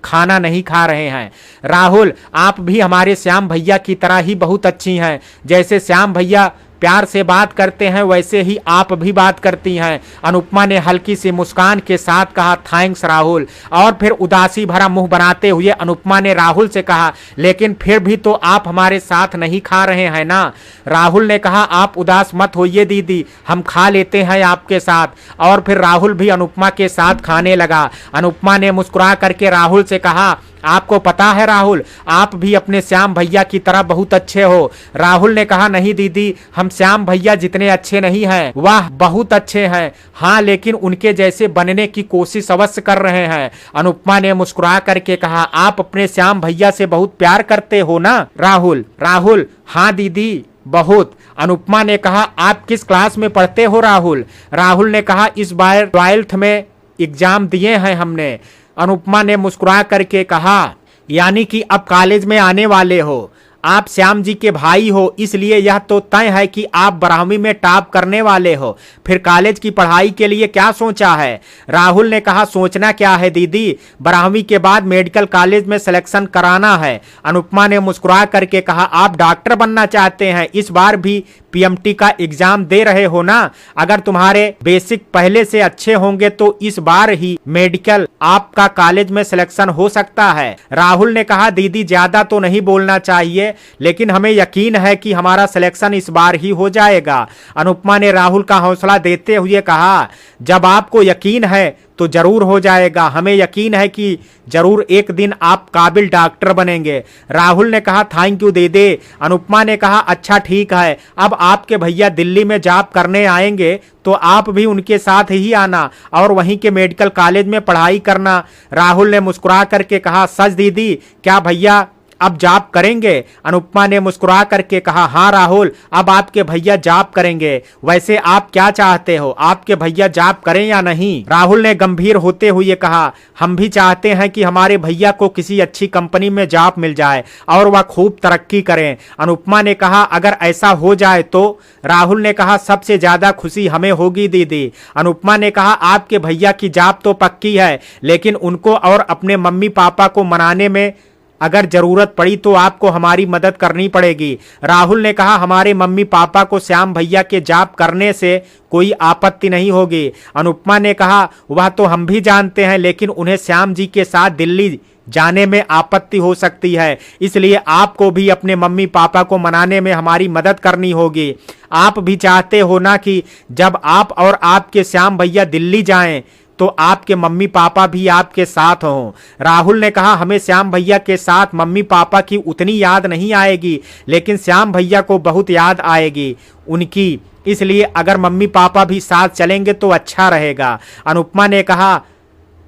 खाना नहीं खा रहे हैं। राहुल आप भी हमारे श्याम भैया की तरह ही बहुत अच्छी हैं। जैसे श्याम भैया प्यार से बात करते हैं वैसे ही आप भी बात करती हैं। अनुपमा ने हल्की सी मुस्कान के साथ कहा, थैंक्स राहुल। और फिर उदासी भरा मुंह बनाते हुए अनुपमा ने राहुल से कहा, लेकिन फिर भी तो आप हमारे साथ नहीं खा रहे हैं ना? राहुल ने कहा, आप उदास मत होइए दीदी, हम खा लेते हैं आपके साथ। और फिर राहुल भी अनुपमा के साथ खाने लगा। अनुपमा ने मुस्कुरा करके राहुल से कहा, आपको पता है राहुल, आप भी अपने श्याम भैया की तरह बहुत अच्छे हो। राहुल ने कहा, नहीं दीदी, हम श्याम भैया जितने अच्छे नहीं हैं, वाह बहुत अच्छे हैं। हाँ लेकिन उनके जैसे बनने की कोशिश अवश्य कर रहे हैं। अनुपमा ने मुस्कुरा करके कहा, आप अपने श्याम भैया से बहुत प्यार करते हो ना राहुल? राहुल हाँ दीदी बहुत। अनुपमा ने कहा, आप किस क्लास में पढ़ते हो राहुल? राहुल ने कहा, इस बार 12th में एग्जाम दिए हैं हमने। अनुपमा ने मुस्कुरा करके कहा, यानी कि अब कॉलेज में आने वाले हो। आप श्याम जी के भाई हो, इसलिए यह तो तय है कि आप 12वीं में टॉप करने वाले हो। फिर कॉलेज की पढ़ाई के लिए क्या सोचा है? राहुल ने कहा, सोचना क्या है दीदी, 12वीं के बाद मेडिकल कॉलेज में सिलेक्शन कराना है। अनुपमा ने मुस्कुरा करके कहा, आप डॉक्टर बनना चाहते हैं, इस बार भी पीएमटी का एग्जाम दे रहे हो ना? अगर तुम्हारे बेसिक पहले से अच्छे होंगे तो इस बार ही मेडिकल आपका कॉलेज में सिलेक्शन हो सकता है। राहुल ने कहा, दीदी ज्यादा तो नहीं बोलना चाहिए, लेकिन हमें यकीन है कि हमारा सिलेक्शन इस बार ही हो जाएगा। अनुपमा ने राहुल का हौसला देते हुए कहा, जब आपको यकीन है तो जरूर हो जाएगा, हमें यकीन है कि जरूर एक दिन आप काबिल डॉक्टर बनेंगे। राहुल ने कहा, थैंक यू दीदी। अनुपमा ने कहा, अच्छा ठीक है, अब आपके भैया दिल्ली में जॉब करने आएंगे तो आप भी उनके साथ ही आना और वहीं के मेडिकल कॉलेज में पढ़ाई करना। राहुल ने मुस्कुरा करके कहा, सच दीदी, क्या भैया अब जॉब करेंगे? अनुपमा ने मुस्कुरा करके कहा, हाँ राहुल, अब आपके भैया जॉब करेंगे। वैसे आप क्या चाहते हो, आपके भैया जॉब करें या नहीं? राहुल ने गंभीर होते हुए कहा, हम भी चाहते हैं कि हमारे भैया को किसी अच्छी कंपनी में जॉब मिल जाए और वह खूब तरक्की करें। अनुपमा ने कहा, अगर ऐसा हो जाए तो? राहुल ने कहा, सबसे ज्यादा खुशी हमें होगी दीदी। अनुपमा ने कहा, आपके भैया की जॉब तो पक्की है, लेकिन उनको और अपने मम्मी पापा को मनाने में अगर जरूरत पड़ी तो आपको हमारी मदद करनी पड़ेगी। राहुल ने कहा, हमारे मम्मी पापा को श्याम भैया के जॉब करने से कोई आपत्ति नहीं होगी। अनुपमा ने कहा, वह तो हम भी जानते हैं, लेकिन उन्हें श्याम जी के साथ दिल्ली जाने में आपत्ति हो सकती है, इसलिए आपको भी अपने मम्मी पापा को मनाने में हमारी मदद करनी होगी। आप भी चाहते हो ना कि जब आप और आपके श्याम भैया दिल्ली जाएं तो आपके मम्मी पापा भी आपके साथ हों। राहुल ने कहा, हमें श्याम भैया के साथ मम्मी पापा की उतनी याद नहीं आएगी, लेकिन श्याम भैया को बहुत याद आएगी उनकी, इसलिए अगर मम्मी पापा भी साथ चलेंगे तो अच्छा रहेगा। अनुपमा ने कहा,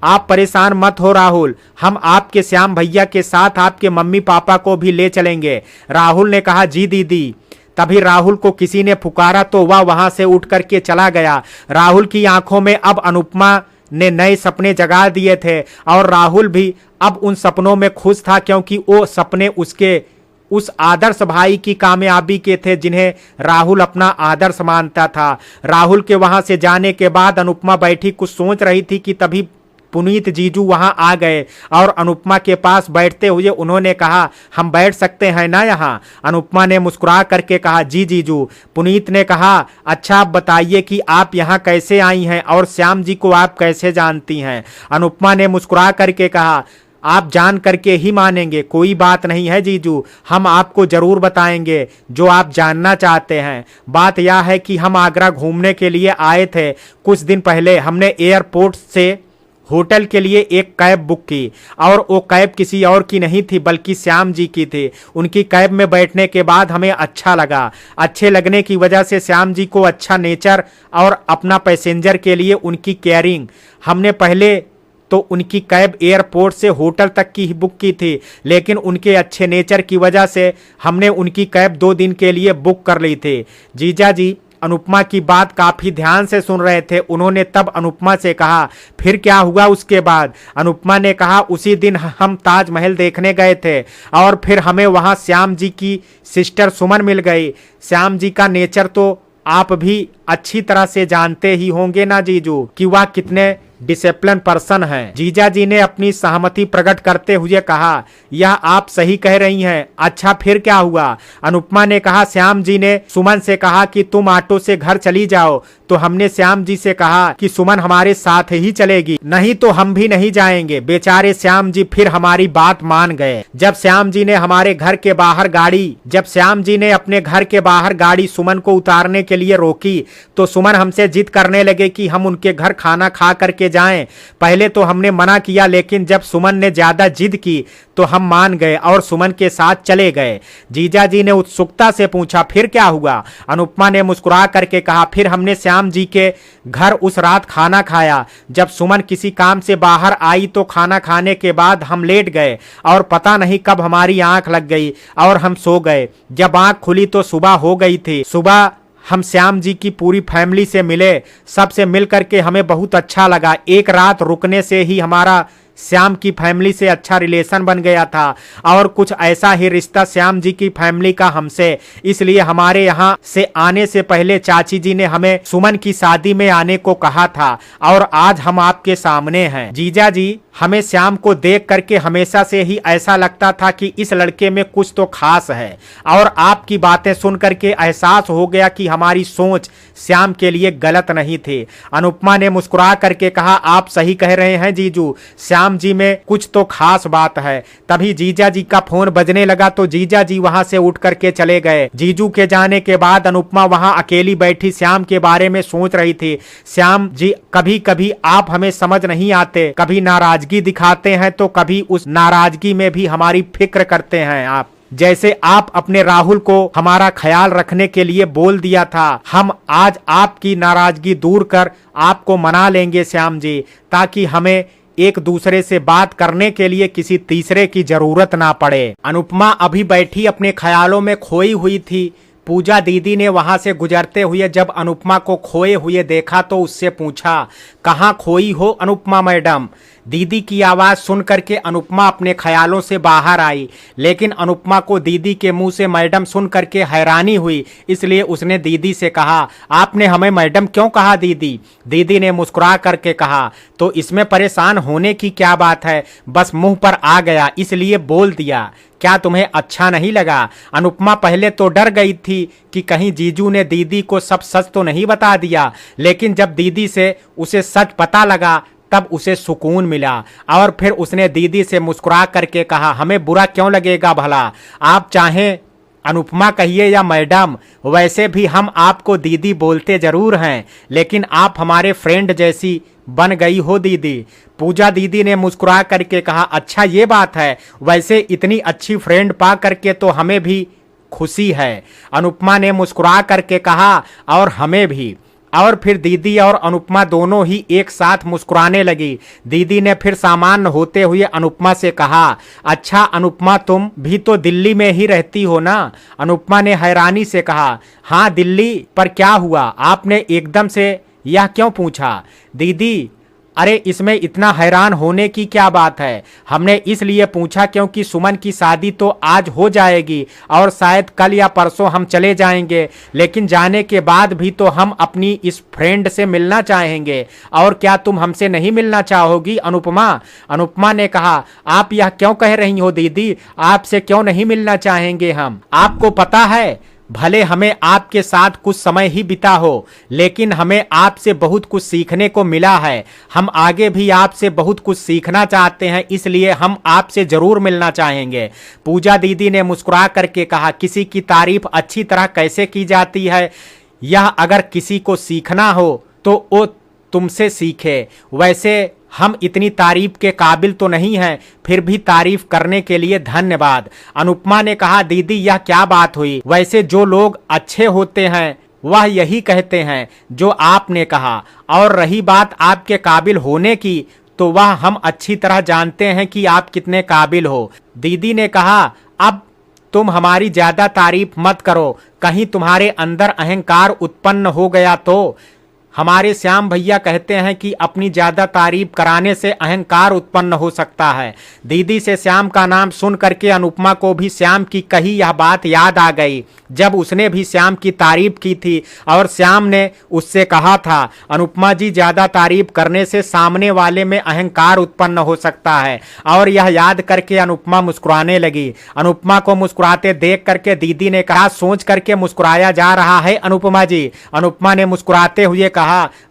आप परेशान मत हो राहुल, हम आपके श्याम भैया के साथ आपके मम्मी पापा को भी ले चलेंगे। राहुल ने कहा, जी दीदी। तभी राहुल को किसी ने पुकारा तो वह वहां से उठ करके चला गया। राहुल की आंखों में अब अनुपमा ने नए सपने जगा दिए थे और राहुल भी अब उन सपनों में खुश था, क्योंकि वो सपने उसके उस आदर्श भाई की कामयाबी के थे जिन्हें राहुल अपना आदर्श मानता था। राहुल के वहां से जाने के बाद अनुपमा बैठी कुछ सोच रही थी कि तभी पुनीत जीजू वहां आ गए और अनुपमा के पास बैठते हुए उन्होंने कहा, हम बैठ सकते हैं ना यहाँ? अनुपमा ने मुस्कुरा करके कहा, जी जीजू। पुनीत ने कहा, अच्छा आप बताइए कि आप यहाँ कैसे आई हैं और श्याम जी को आप कैसे जानती हैं? अनुपमा ने मुस्कुरा करके कहा, आप जान करके ही मानेंगे, कोई बात नहीं है जीजू, हम आपको जरूर बताएंगे जो आप जानना चाहते हैं। बात यह है कि हम आगरा घूमने के लिए आए थे। कुछ दिन पहले हमने एयरपोर्ट से होटल के लिए एक कैब बुक की और वो कैब किसी और की नहीं थी बल्कि श्याम जी की थी। उनकी कैब में बैठने के बाद हमें अच्छा लगा। अच्छे लगने की वजह से श्याम जी को अच्छा नेचर और अपना पैसेंजर के लिए उनकी केयरिंग, हमने पहले तो उनकी कैब एयरपोर्ट से होटल तक की ही बुक की थी, लेकिन उनके अच्छे नेचर की वजह से हमने उनकी कैब 2 दिन के लिए बुक कर ली थी। जीजा जी अनुपमा की बात काफी ध्यान से सुन रहे थे। उन्होंने तब अनुपमा से कहा, फिर क्या हुआ उसके बाद? अनुपमा ने कहा, उसी दिन हम ताजमहल देखने गए थे और फिर हमें वहां श्याम जी की सिस्टर सुमन मिल गई। श्याम जी का नेचर तो आप भी अच्छी तरह से जानते ही होंगे ना जीजू कि वह कितने डिसिप्लिन पर्सन है। जीजा जी ने अपनी सहमति प्रकट करते हुए कहा, यह आप सही कह रही हैं। अच्छा फिर क्या हुआ? अनुपमा ने कहा, श्याम जी ने सुमन से कहा कि तुम ऑटो से घर चली जाओ, तो हमने श्याम जी से कहा कि सुमन हमारे साथ ही चलेगी, नहीं तो हम भी नहीं जाएंगे। बेचारे श्याम जी फिर हमारी बात मान गए। जब श्याम जी ने अपने घर के बाहर गाड़ी सुमन को उतारने के लिए रोकी तो सुमन हमसे जिद करने लगे कि हम उनके घर खाना खा करके जाएं। पहले तो हमने मना किया, लेकिन जब सुमन ने ज्यादा जिद की तो हम मान गए और सुमन के साथ चले गए। जीजा जी ने उत्सुकता से पूछा, फिर क्या हुआ? अनुपमा ने मुस्कुरा करके कहा, फिर हमने श्याम जी के घर उस रात खाना खाया। जब सुमन किसी काम से बाहर आई तो खाना खाने के बाद हम लेट गए और पता नहीं कब हमारी आंख लग गई और हम सो गए। जब आंख खुली तो सुबह हो गई थी। सुबह हम श्याम जी की पूरी फैमिली से मिले। सबसे मिल करके हमें बहुत अच्छा लगा। एक रात रुकने से ही हमारा श्याम की फैमिली से अच्छा रिलेशन बन गया था और कुछ ऐसा ही रिश्ता श्याम जी की फैमिली का हमसे। इसलिए हमारे यहाँ से आने से पहले चाची जी ने हमें सुमन की शादी में आने को कहा था और आज हम आपके सामने हैं। जीजा जी, हमें श्याम को देख करके हमेशा से ही ऐसा लगता था कि इस लड़के में कुछ तो खास है और आपकी बातें सुन करके एहसास हो गया कि हमारी सोच श्याम के लिए गलत नहीं थी। अनुपमा ने मुस्कुरा करके कहा, आप सही कह रहे हैं जीजू, श्याम जी में कुछ तो खास बात है। तभी जीजा जी का फोन बजने लगा तो जीजा जी वहां से उठ करके चले गए। जीजू के जाने के बाद अनुपमा वहां अकेली बैठी श्याम के बारे में सोच रही थी। श्याम जी, कभी कभी आप हमें समझ नहीं आते, कभी नाराजगी दिखाते हैं तो कभी उस नाराजगी में भी हमारी फिक्र करते हैं आप। जैसे आप अपने राहुल को हमारा ख्याल रखने के लिए बोल दिया था, हम आज आपकी नाराजगी दूर कर आपको मना लेंगे श्याम जी, ताकि हमें एक दूसरे से बात करने के लिए किसी तीसरे की जरूरत ना पड़े। अनुपमा अभी बैठी अपने ख्यालों में खोई हुई थी। पूजा दीदी ने वहां से गुजरते हुए जब अनुपमा को खोए हुए देखा तो उससे पूछा, कहाँ खोई हो अनुपमा मैडम? दीदी की आवाज सुन करके अनुपमा अपने ख्यालों से बाहर आई, लेकिन अनुपमा को दीदी के मुंह से मैडम सुन करके हैरानी हुई। इसलिए उसने दीदी से कहा, आपने हमें मैडम क्यों कहा दीदी? दीदी ने मुस्कुरा करके कहा, तो इसमें परेशान होने की क्या बात है, बस मुंह पर आ गया इसलिए बोल दिया। क्या तुम्हें अच्छा नहीं लगा? अनुपमा पहले तो डर गई थी कि कहीं जीजू ने दीदी को सब सच तो नहीं बता दिया, लेकिन जब दीदी से उसे सच पता लगा तब उसे सुकून मिला और फिर उसने दीदी से मुस्कुरा करके कहा, हमें बुरा क्यों लगेगा भला? आप चाहें अनुपमा कहिए या मैडम, वैसे भी हम आपको दीदी बोलते जरूर हैं, लेकिन आप हमारे फ्रेंड जैसी बन गई हो दीदी। पूजा दीदी ने मुस्कुरा करके कहा, अच्छा ये बात है, वैसे इतनी अच्छी फ्रेंड पा करके तो हमें भी खुशी है। अनुपमा ने मुस्कुरा करके कहा, और हमें भी। और फिर दीदी और अनुपमा दोनों ही एक साथ मुस्कुराने लगी। दीदी ने फिर सामान्य होते हुए अनुपमा से कहा, अच्छा अनुपमा तुम भी तो दिल्ली में ही रहती हो ना? अनुपमा ने हैरानी से कहा, हाँ दिल्ली, पर क्या हुआ? आपने एकदम से यह क्यों पूछा? दीदी अरे इसमें इतना हैरान होने की क्या बात है? हमने इसलिए पूछा क्योंकि सुमन की शादी तो आज हो जाएगी और शायद कल या परसों हम चले जाएंगे, लेकिन जाने के बाद भी तो हम अपनी इस फ्रेंड से मिलना चाहेंगे। और क्या तुम हमसे नहीं मिलना चाहोगी अनुपमा? अनुपमा ने कहा, आप यह क्यों कह रही हो दीदी? आपसे क्यों नहीं मिलना चाहेंगे हम? आपको पता है, भले हमें आपके साथ कुछ समय ही बिता हो, लेकिन हमें आपसे बहुत कुछ सीखने को मिला है। हम आगे भी आपसे बहुत कुछ सीखना चाहते हैं, इसलिए हम आपसे जरूर मिलना चाहेंगे। पूजा दीदी ने मुस्कुरा करके कहा, किसी की तारीफ अच्छी तरह कैसे की जाती है? यह अगर किसी को सीखना हो तो वो तुमसे सीखे। वैसे हम इतनी तारीफ के काबिल तो नहीं हैं, फिर भी तारीफ करने के लिए धन्यवाद। अनुपमा ने कहा, दीदी यह क्या बात हुई? वैसे जो लोग अच्छे होते हैं वह यही कहते हैं जो आपने कहा, और रही बात आपके काबिल होने की, तो वह हम अच्छी तरह जानते हैं कि आप कितने काबिल हो। दीदी ने कहा, अब तुम हमारी ज्यादा तारीफ मत करो, कहीं तुम्हारे अंदर अहंकार उत्पन्न हो गया तो। हमारे श्याम भैया कहते हैं कि अपनी ज्यादा तारीफ कराने से अहंकार उत्पन्न हो सकता है। दीदी से श्याम का नाम सुन करके अनुपमा को भी श्याम की कही यह बात याद आ गई, जब उसने भी श्याम की तारीफ की थी और श्याम ने उससे कहा था, अनुपमा जी ज्यादा तारीफ करने से सामने वाले में अहंकार उत्पन्न हो सकता है। और यह याद करके अनुपमा मुस्कुराने लगी। अनुपमा को मुस्कुराते देख करके दीदी ने कहा, सोच करके मुस्कुराया जा रहा है अनुपमा जी? अनुपमा ने मुस्कुराते हुए कहा,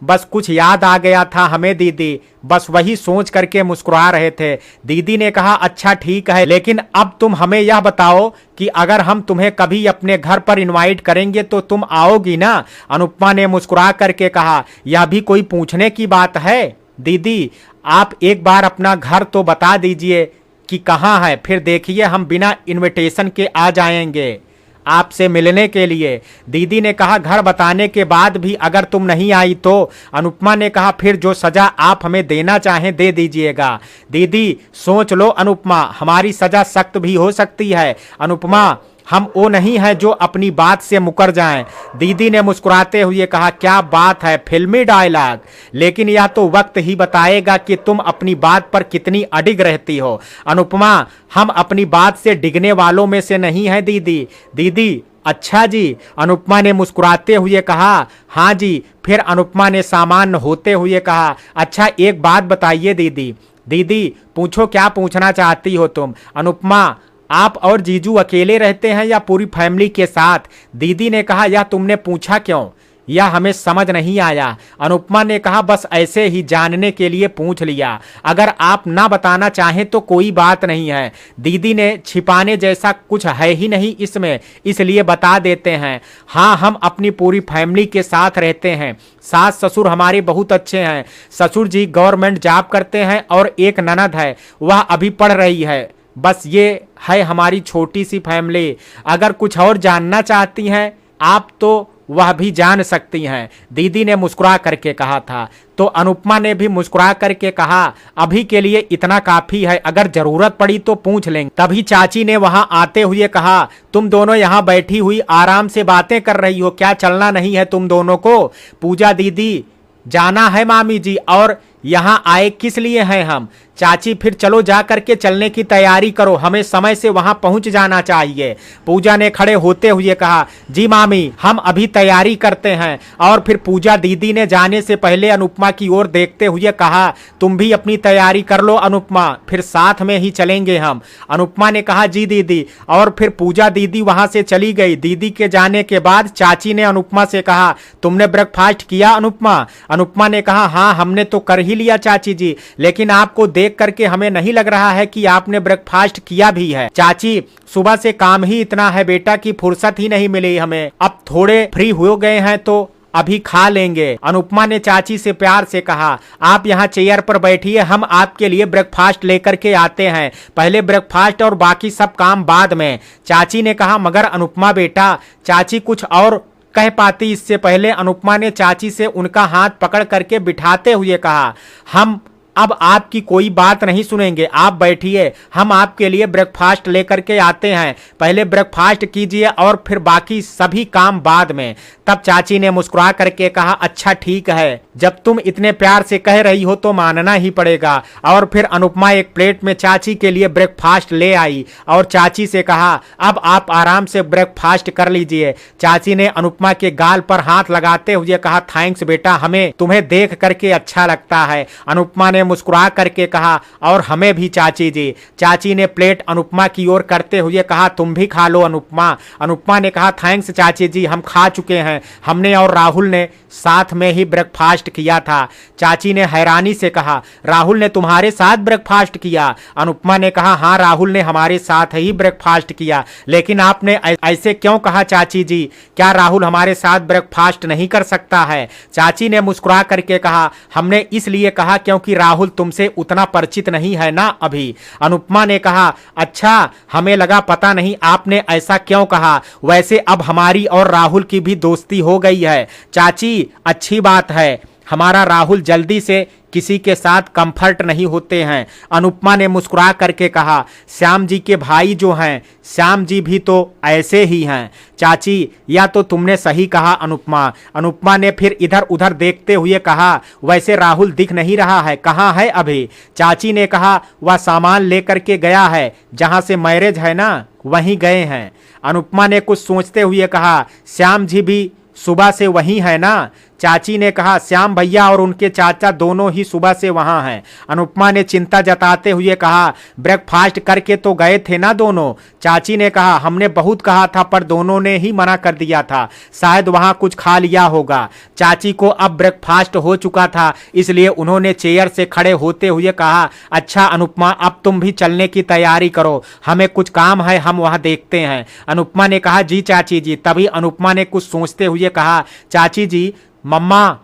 बस कुछ याद आ गया था हमें दीदी, बस वही सोच करके मुस्कुरा रहे थे। दीदी ने कहा, अच्छा ठीक है, लेकिन अब तुम हमें यह बताओ कि अगर हम तुम्हें कभी अपने घर पर इनवाइट करेंगे तो तुम आओगी ना? अनुपमा ने मुस्कुरा करके कहा, यह भी कोई पूछने की बात है? दीदी आप एक बार अपना घर तो बता दीजिए कि कहाँ है, फिर देखिए हम बिना इनविटेशन के आ जाएंगे आपसे मिलने के लिए। दीदी ने कहा, घर बताने के बाद भी अगर तुम नहीं आई तो? अनुपमा ने कहा, फिर जो सजा आप हमें देना चाहें दे दीजिएगा। दीदी सोच लो अनुपमा, हमारी सजा सख्त भी हो सकती है। अनुपमा हम वो नहीं है जो अपनी बात से मुकर जाएं। दीदी ने मुस्कुराते हुए कहा, क्या बात है, फिल्मी डायलॉग, लेकिन यह तो वक्त ही बताएगा कि तुम अपनी बात पर कितनी अडिग रहती हो। अनुपमा हम अपनी बात से डिगने वालों में से नहीं है दीदी। दीदी अच्छा जी। अनुपमा ने मुस्कुराते हुए कहा, हाँ जी। फिर अनुपमा ने सामान्य होते हुए कहा, अच्छा एक बात बताइए दीदी। दीदी पूछो, क्या पूछना चाहती हो तुम? अनुपमा आप और जीजू अकेले रहते हैं या पूरी फैमिली के साथ? दीदी ने कहा, यह तुमने पूछा क्यों? यह हमें समझ नहीं आया। अनुपमा ने कहा, बस ऐसे ही जानने के लिए पूछ लिया, अगर आप ना बताना चाहें तो कोई बात नहीं है। दीदी ने छिपाने जैसा कुछ है ही नहीं इसमें, इसलिए बता देते हैं। हाँ हम अपनी पूरी फैमिली के साथ रहते हैं। सास ससुर हमारे बहुत अच्छे हैं। ससुर जी गवर्नमेंट जॉब करते हैं और एक ननद है, वह अभी पढ़ रही है। बस ये है हमारी छोटी सी फैमिली। अगर कुछ और जानना चाहती हैं आप तो वह भी जान सकती हैं, दीदी ने मुस्कुरा करके कहा था। तो अनुपमा ने भी मुस्कुरा करके कहा, अभी के लिए इतना काफी है, अगर जरूरत पड़ी तो पूछ लेंगे। तभी चाची ने वहां आते हुए कहा, तुम दोनों यहाँ बैठी हुई आराम से बातें कर रही हो, क्या चलना नहीं है तुम दोनों को? पूजा दीदी, जाना है मामी जी, और यहाँ आए किस लिए हैं हम? चाची फिर चलो जा करके चलने की तैयारी करो, हमें समय से वहां पहुंच जाना चाहिए। पूजा ने खड़े होते हुए कहा, जी मामी हम अभी तैयारी करते हैं। और फिर पूजा दीदी ने जाने से पहले अनुपमा की ओर देखते हुए कहा, तुम भी अपनी तैयारी कर लो अनुपमा, फिर साथ में ही चलेंगे हम। अनुपमा ने कहा, जी दीदी। और फिर पूजा दीदी वहां से चली गई। दीदी के जाने के बाद चाची ने अनुपमा से कहा, तुमने ब्रेकफास्ट किया अनुपमा? अनुपमा ने कहा, हाँ हमने तो कर ही लिया चाची जी, लेकिन आपको देख करके हमें नहीं लग रहा है कि आपने ब्रेकफास्ट किया भी है। चाची सुबह से काम ही इतना है बेटा कि फुर्सत ही नहीं मिली हमें, अब थोड़े फ्री हो गए हैं तो अभी खा लेंगे। अनुपमा ने चाची से प्यार से कहा, आप यहाँ चेयर पर बैठिए, हम आपके लिए ब्रेकफास्ट लेकर के आते हैं, पहले ब्रेकफास्ट और बाकी सब काम बाद में। चाची ने कहा, मगर अनुपमा बेटा। चाची कुछ और कह पाती इससे पहले अनुपमा ने चाची से उनका हाथ पकड़ करके बिठाते हुए कहा, हम अब आपकी कोई बात नहीं सुनेंगे, आप बैठिए, हम आपके लिए ब्रेकफास्ट लेकर के आते हैं, पहले ब्रेकफास्ट कीजिए और फिर बाकी सभी काम बाद में। तब चाची ने मुस्कुरा करके कहा, अच्छा ठीक है, जब तुम इतने प्यार से कह रही हो तो मानना ही पड़ेगा। और फिर अनुपमा एक प्लेट में चाची के लिए ब्रेकफास्ट ले आई और चाची से कहा, अब आप आराम से ब्रेकफास्ट कर लीजिए। चाची ने अनुपमा के गाल पर हाथ लगाते हुए कहा, थैंक्स बेटा, हमें तुम्हें देख करके अच्छा लगता है। अनुपमा ने मुस्कुरा करके कहा, और हमें भी चाची जी। चाची ने प्लेट अनुपमा की ओर करते हुए कहा, तुम भी खा लो अनुपमा। अनुपमा ने कहा, थैंक्स चाची जी, हम खा चुके हैं, हमने और राहुल ने साथ में ही ब्रेकफास्ट किया था। चाची ने हैरानी से कहा, राहुल ने तुम्हारे साथ ब्रेकफास्ट किया? अनुपमा ने कहा, हाँ राहुल ने हमारे साथ ही ब्रेकफास्ट किया। लेकिन आपने ऐसे क्यों कहा चाची जी? क्या राहुल हमारे साथ ब्रेकफास्ट नहीं कर सकता है? चाची ने मुस्कुरा करके कहा, हमने इसलिए कहा क्योंकि राहुल तुमसे उतना परिचित नहीं है ना अभी। अनुपमा ने कहा, अच्छा, हमें लगा पता नहीं आपने ऐसा क्यों कहा। वैसे अब हमारी और राहुल की भी दोस्ती हो गई है चाची, अच्छी बात है। हमारा राहुल जल्दी से किसी के साथ कंफर्ट नहीं होते हैं। अनुपमा ने मुस्कुरा करके कहा, श्याम जी के भाई जो हैं, श्याम जी भी तो ऐसे ही हैं। चाची, या तो तुमने सही कहा अनुपमा। अनुपमा ने फिर इधर उधर देखते हुए कहा, वैसे राहुल दिख नहीं रहा है, कहाँ है अभी? चाची ने कहा, वह सामान लेकर के गया है, जहां से मैरिज है ना वहीं गए हैं। अनुपमा ने कुछ सोचते हुए कहा, श्याम जी भी सुबह से वहीं है ना? चाची ने कहा, श्याम भैया और उनके चाचा दोनों ही सुबह से वहां हैं। अनुपमा ने चिंता जताते हुए कहा, ब्रेकफास्ट करके तो गए थे ना दोनों? चाची ने कहा, हमने बहुत कहा था पर दोनों ने ही मना कर दिया था, शायद वहां कुछ खा लिया होगा। चाची को अब ब्रेकफास्ट हो चुका था, इसलिए उन्होंने चेयर से खड़े होते हुए कहा, अच्छा अनुपमा, अब तुम भी चलने की तैयारी करो, हमें कुछ काम है, हम वहां देखते हैं। अनुपमा ने कहा, जी चाची जी। तभी अनुपमा ने कुछ सोचते हुए कहा, चाची जी, मम्मा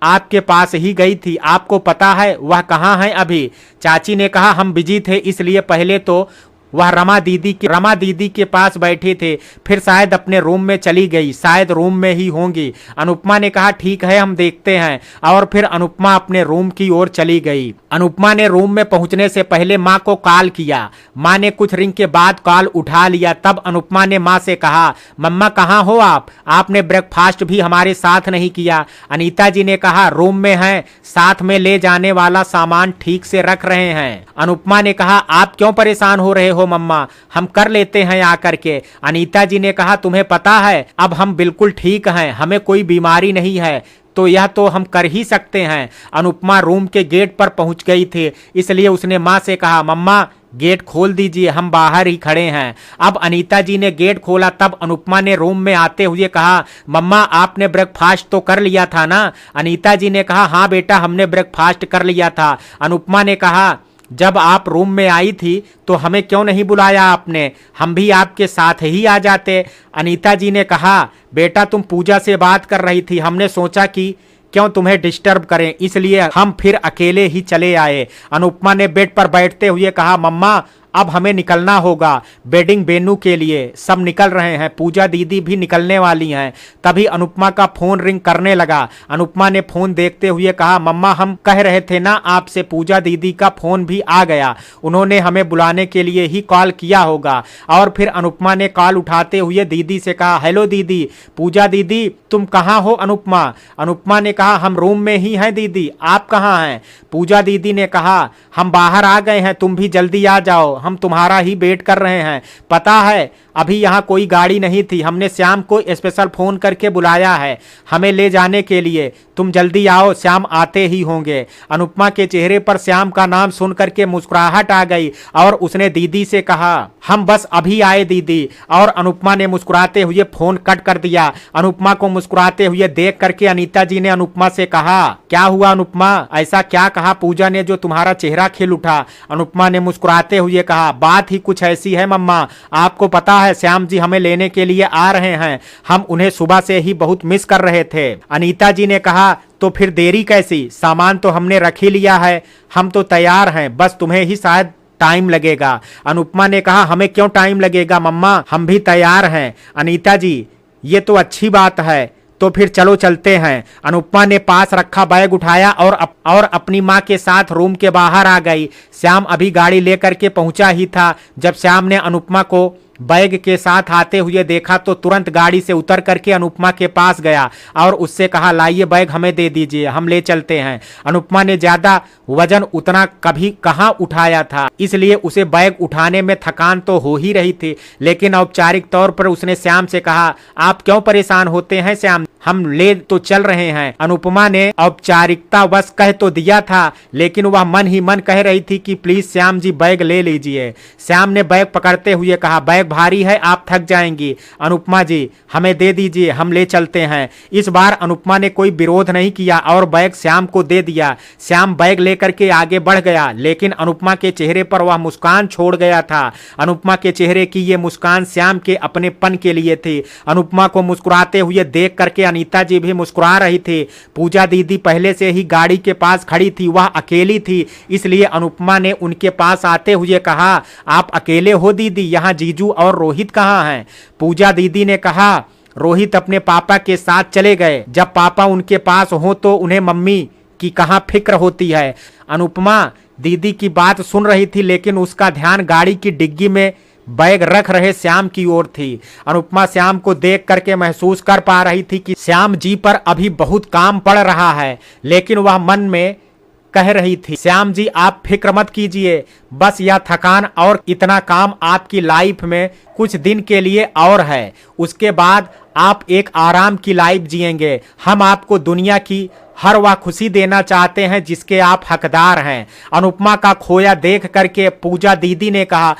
आपके पास ही गई थी, आपको पता है वह कहाँ है अभी? चाची ने कहा, हम बिजी थे इसलिए पहले तो वह रमा दीदी के पास बैठे थे, फिर शायद अपने रूम में चली गई, शायद रूम में ही होंगी। अनुपमा ने कहा, ठीक है, हम देखते हैं। और फिर अनुपमा अपने रूम की ओर चली गई। अनुपमा ने रूम में पहुंचने से पहले माँ को कॉल किया। माँ ने कुछ रिंग के बाद कॉल उठा लिया। तब अनुपमा ने माँ से कहा, मम्मा कहाँ हो आप? आपने ब्रेकफास्ट भी हमारे साथ नहीं किया। अनीता जी ने कहा, रूम में है, साथ में ले जाने वाला सामान ठीक से रख रहे हैं। अनुपमा ने कहा, आप क्यों परेशान हो रहे हो मम्मा, हम कर लेते हैं आकर के। अनीता जी ने कहा, तुम्हें पता है अब हम बिल्कुल ठीक हैं, हमें कोई बीमारी नहीं है, तो यह तो हम कर ही सकते हैं। अनुपमा रूम के गेट पर पहुंच गई थी, इसलिए उसने माँ से कहा, मम्मा गेट खोल दीजिए, हम बाहर ही खड़े हैं। अब अनीता जी ने गेट खोला। तब अनुपमा ने रूम में आते हुए कहा, मम्मा आपने ब्रेकफास्ट तो कर लिया था ना? अनीता जी ने कहा, हाँ बेटा, हमने ब्रेकफास्ट कर लिया था। अनुपमा ने कहा, जब आप रूम में आई थी तो हमें क्यों नहीं बुलाया आपने, हम भी आपके साथ ही आ जाते। अनीता जी ने कहा, बेटा तुम पूजा से बात कर रही थी, हमने सोचा कि क्यों तुम्हें डिस्टर्ब करें, इसलिए हम फिर अकेले ही चले आए। अनुपमा ने बेड पर बैठते हुए कहा, मम्मा अब हमें निकलना होगा वेडिंग वेन्यू के लिए, सब निकल रहे हैं, पूजा दीदी भी निकलने वाली हैं। तभी अनुपमा का फोन रिंग करने लगा। अनुपमा ने फोन देखते हुए कहा, मम्मा हम कह रहे थे ना आपसे, पूजा दीदी का फोन भी आ गया, उन्होंने हमें बुलाने के लिए ही कॉल किया होगा। और फिर अनुपमा ने कॉल उठाते हुए दीदी से कहा, हेलो दीदी। पूजा दीदी, तुम कहाँ हो अनुपमा? अनुपमा ने कहा, हम रूम में ही हैं दीदी, आप कहाँ हैं? पूजा दीदी ने कहा, हम बाहर आ गए हैं, तुम भी जल्दी आ जाओ, हम तुम्हारा ही वेट कर रहे हैं। पता है अभी यहाँ कोई गाड़ी नहीं थी, हमने श्याम को स्पेशल फोन करके बुलाया है हमें ले जाने के लिए, तुम जल्दी आओ, श्याम आते ही होंगे। अनुपमा के चेहरे पर श्याम का नाम सुन करके मुस्कुराहट आ गई और उसने दीदी से कहा, हम बस अभी आए दीदी। और अनुपमा ने मुस्कुराते हुए फोन कट कर दिया। अनुपमा को मुस्कुराते हुए देख करके अनीता जी ने अनुपमा से कहा, क्या हुआ अनुपमा, ऐसा क्या कहा पूजा ने जो तुम्हारा चेहरा खिल उठा? अनुपमा ने मुस्कुराते हुए कहा, बात ही कुछ ऐसी है मम्मा, आपको पता है श्याम जी हमें लेने के लिए आ रहे हैं, हम उन्हें सुबह से ही बहुत मिस कर रहे थे। अनीता जी ने कहा, तो फिर देरी कैसी, सामान तो हमने रख ही लिया है, हम तो तैयार हैं, बस तुम्हें ही शायद टाइम लगेगा। अनुपमा ने कहा, हमें क्यों टाइम लगेगा मम्मा, हम भी तैयार हैं। अनीता जी, ये तो अच्छी बात है, तो फिर चलो चलते हैं। अनुपमा ने पास रखा बैग उठाया और अपनी माँ के साथ रूम के बाहर आ गई। श्याम अभी गाड़ी लेकर के पहुंचा ही था। जब श्याम ने अनुपमा को बैग के साथ आते हुए देखा तो तुरंत गाड़ी से उतर करके अनुपमा के पास गया और उससे कहा, लाइए बैग हमें दे दीजिए, हम ले चलते हैं। अनुपमा ने ज्यादा वजन उतना कभी कहाँ उठाया था, इसलिए उसे बैग उठाने में थकान तो हो ही रही थी, लेकिन औपचारिक तौर पर उसने श्याम से कहा, आप क्यों परेशान होते हैं श्याम, हम ले तो चल रहे हैं। अनुपमा ने औपचारिकता बस कह तो दिया था, लेकिन वह मन ही मन कह रही थी कि प्लीज श्याम जी बैग ले लीजिए। श्याम ने बैग पकड़ते हुए कहा, बैग भारी है, आप थक जाएंगी। अनुपमा जी हमें दे दीजिए, हम ले चलते हैं। इस बार अनुपमा ने कोई विरोध नहीं किया और बैग श्याम को दे दिया। श्याम बैग लेकर के आगे बढ़ गया, लेकिन अनुपमा के चेहरे पर वह मुस्कान छोड़ गया था। अनुपमा के चेहरे की ये मुस्कान श्याम के अपनेपन के लिए थी। अनुपमा को मुस्कुराते हुए देख करके अनीता जी भी मुस्कुरा रही थी। पूजा दीदी पहले से ही गाड़ी के पास खड़ी थी, वह अकेली थी, इसलिए अनुपमा ने उनके पास आते हुए कहा, आप अकेले हो दीदी, यहाँ जीजू और रोहित कहाँ हैं? पूजा दीदी ने कहा, रोहित अपने पापा के साथ चले गए, जब पापा उनके पास हो तो उन्हें मम्मी की कहाँ फिक्र होती है। अनुपमा दीदी की बात सुन रही थी, लेकिन उसका ध्यान गाड़ी की डिग्गी में बैग रख रहे श्याम की ओर थी। अनुपमा श्याम को देख करके महसूस कर पा रही थी कि श्याम जी पर अभी बहुत काम पड़ रहा है, लेकिन वह मन में कह रही थी, श्याम जी आप फिक्र मत कीजिए, बस यह थकान और इतना काम आपकी लाइफ में कुछ दिन के लिए और है, उसके बाद आप एक आराम की लाइफ जिएंगे। हम आपको दुनिया की हर वह खुशी देना चाहते हैं जिसके आप हकदार हैं। अनुपमा का खोया देख करके पूजा दीदी ने कहा,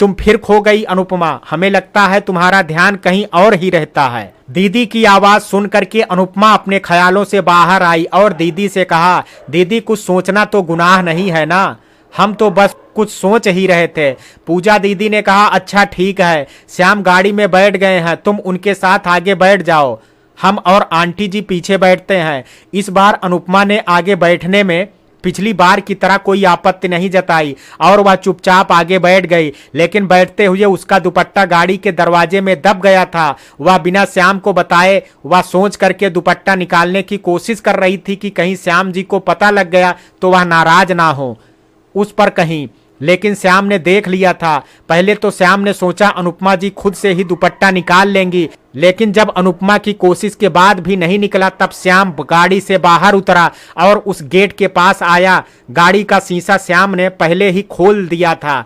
तुम फिर खो गई अनुपमा, हमें लगता है तुम्हारा ध्यान कहीं और ही रहता है। दीदी की आवाज सुन करके अनुपमा अपने ख्यालों से बाहर आई और दीदी से कहा, दीदी कुछ सोचना तो गुनाह नहीं है ना, हम तो बस कुछ सोच ही रहे थे। पूजा दीदी ने कहा, अच्छा ठीक है, श्याम गाड़ी में बैठ गए हैं, तुम उनके साथ आगे बैठ जाओ, हम और आंटी जी पीछे बैठते हैं। इस बार अनुपमा ने आगे बैठने में पिछली बार की तरह कोई आपत्ति नहीं जताई और वह चुपचाप आगे बैठ गई, लेकिन बैठते हुए उसका दुपट्टा गाड़ी के दरवाजे में दब गया था। वह बिना श्याम को बताए वह सोच करके दुपट्टा निकालने की कोशिश कर रही थी कि कहीं श्याम जी को पता लग गया तो वह नाराज ना हो उस पर कहीं, लेकिन श्याम ने देख लिया था। पहले तो श्याम ने सोचा अनुपमा जी खुद से ही दुपट्टा निकाल लेंगी, लेकिन जब अनुपमा की कोशिश के बाद भी नहीं निकला तब श्याम गाड़ी से बाहर उतरा और उस गेट के पास आया। गाड़ी का शीशा श्याम ने पहले ही खोल दिया था,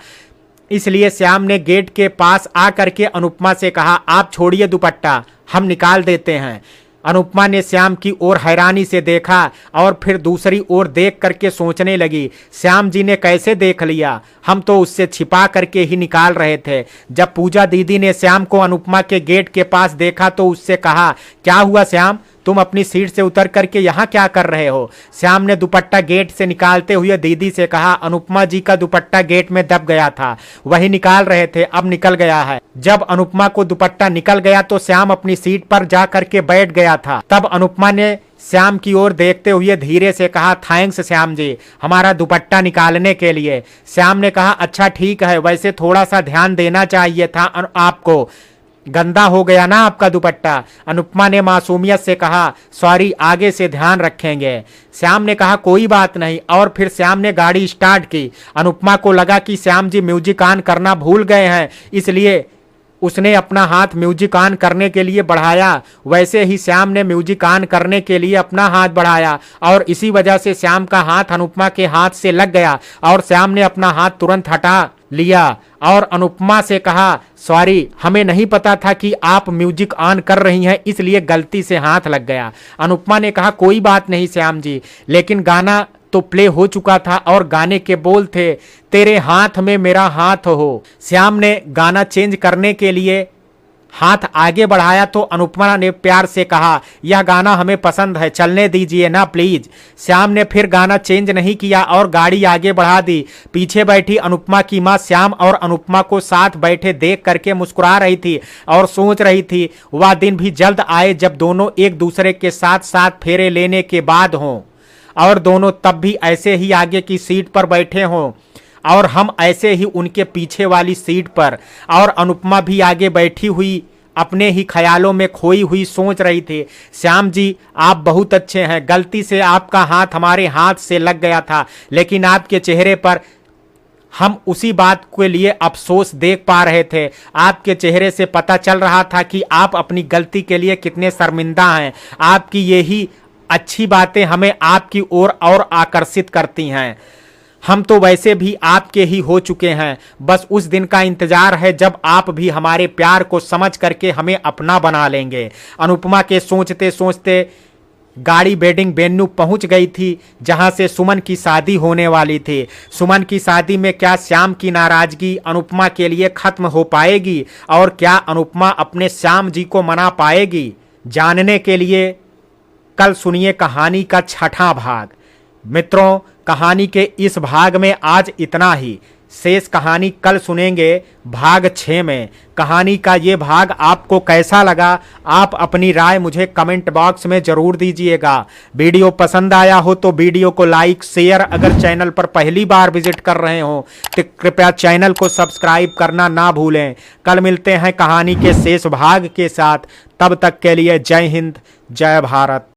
इसलिए श्याम ने गेट के पास आ करके अनुपमा से कहा, आप छोड़िए दुपट्टा, हम निकाल देते हैं। अनुपमा ने श्याम की ओर हैरानी से देखा और फिर दूसरी ओर देख करके सोचने लगी, श्याम जी ने कैसे देख लिया, हम तो उससे छिपा करके ही निकाल रहे थे। जब पूजा दीदी ने श्याम को अनुपमा के गेट के पास देखा तो उससे कहा, क्या हुआ श्याम, तुम अपनी सीट से उतर करके यहाँ क्या कर रहे हो? श्याम ने दुपट्टा गेट से निकालते हुए दीदी से कहा, अनुपमा जी का दुपट्टा गेट में दब गया था, वही निकाल रहे थे, अब निकल गया है। जब अनुपमा को दुपट्टा निकल गया तो श्याम अपनी सीट पर जा करके बैठ गया था। तब अनुपमा ने श्याम की ओर देखते हुए धीरे से कहा, थैंक्स श्याम जी, हमारा दुपट्टा निकालने के लिए। श्याम ने कहा, अच्छा ठीक है, वैसे थोड़ा सा ध्यान देना चाहिए था आपको, गंदा हो गया ना आपका दुपट्टा। अनुपमा ने मासूमियत से कहा, सॉरी, आगे से ध्यान रखेंगे। श्याम ने कहा, कोई बात नहीं, और फिर श्याम ने गाड़ी स्टार्ट की। अनुपमा को लगा कि श्याम जी म्यूजिक ऑन करना भूल गए हैं, इसलिए उसने अपना हाथ म्यूजिक ऑन करने के लिए बढ़ाया। वैसे ही श्याम ने म्यूजिक ऑन करने के लिए अपना हाथ बढ़ाया और इसी वजह से श्याम का हाथ अनुपमा के हाथ से लग गया और श्याम ने अपना हाथ तुरंत हटा लिया और अनुपमा से कहा, सॉरी, हमें नहीं पता था कि आप म्यूजिक ऑन कर रही हैं, इसलिए गलती से हाथ लग गया। अनुपमा ने कहा, कोई बात नहीं श्याम जी, लेकिन गाना तो प्ले हो चुका था और गाने के बोल थे, तेरे हाथ में मेरा हाथ हो। श्याम ने गाना चेंज करने के लिए हाथ आगे बढ़ाया तो अनुपमा ने प्यार से कहा, यह गाना हमें पसंद है, चलने दीजिए ना प्लीज। श्याम ने फिर गाना चेंज नहीं किया और गाड़ी आगे बढ़ा दी। पीछे बैठी अनुपमा की मां श्याम और अनुपमा को साथ बैठे देख करके मुस्कुरा रही थी और सोच रही थी वह दिन भी जल्द आए जब दोनों एक दूसरे के साथ साथ फेरे लेने के बाद हों और दोनों तब भी ऐसे ही आगे की सीट पर बैठे हों और हम ऐसे ही उनके पीछे वाली सीट पर, और अनुपमा भी आगे बैठी हुई अपने ही ख्यालों में खोई हुई सोच रही थी। श्याम जी, आप बहुत अच्छे हैं, गलती से आपका हाथ हमारे हाथ से लग गया था, लेकिन आपके चेहरे पर हम उसी बात के लिए अफसोस देख पा रहे थे। आपके चेहरे से पता चल रहा था कि आप अपनी गलती के लिए कितने शर्मिंदा हैं। आपकी यही अच्छी बातें हमें आपकी ओर और आकर्षित करती हैं। हम तो वैसे भी आपके ही हो चुके हैं, बस उस दिन का इंतजार है जब आप भी हमारे प्यार को समझ करके हमें अपना बना लेंगे। अनुपमा के सोचते सोचते गाड़ी वेडिंग वेन्यू पहुंच गई थी, जहां से सुमन की शादी होने वाली थी। सुमन की शादी में क्या श्याम की नाराजगी अनुपमा के लिए खत्म हो पाएगी, और क्या अनुपमा अपने श्याम जी को मना पाएगी? जानने के लिए कल सुनिए कहानी का 6वां भाग। मित्रों, कहानी के इस भाग में आज इतना ही। शेष कहानी कल सुनेंगे भाग 6 में। कहानी का ये भाग आपको कैसा लगा, आप अपनी राय मुझे कमेंट बॉक्स में जरूर दीजिएगा। वीडियो पसंद आया हो तो वीडियो को लाइक शेयर, अगर चैनल पर पहली बार विजिट कर रहे हो तो कृपया चैनल को सब्सक्राइब करना ना भूलें। कल मिलते हैं कहानी के शेष भाग के साथ, तब तक के लिए जय हिंद, जय भारत।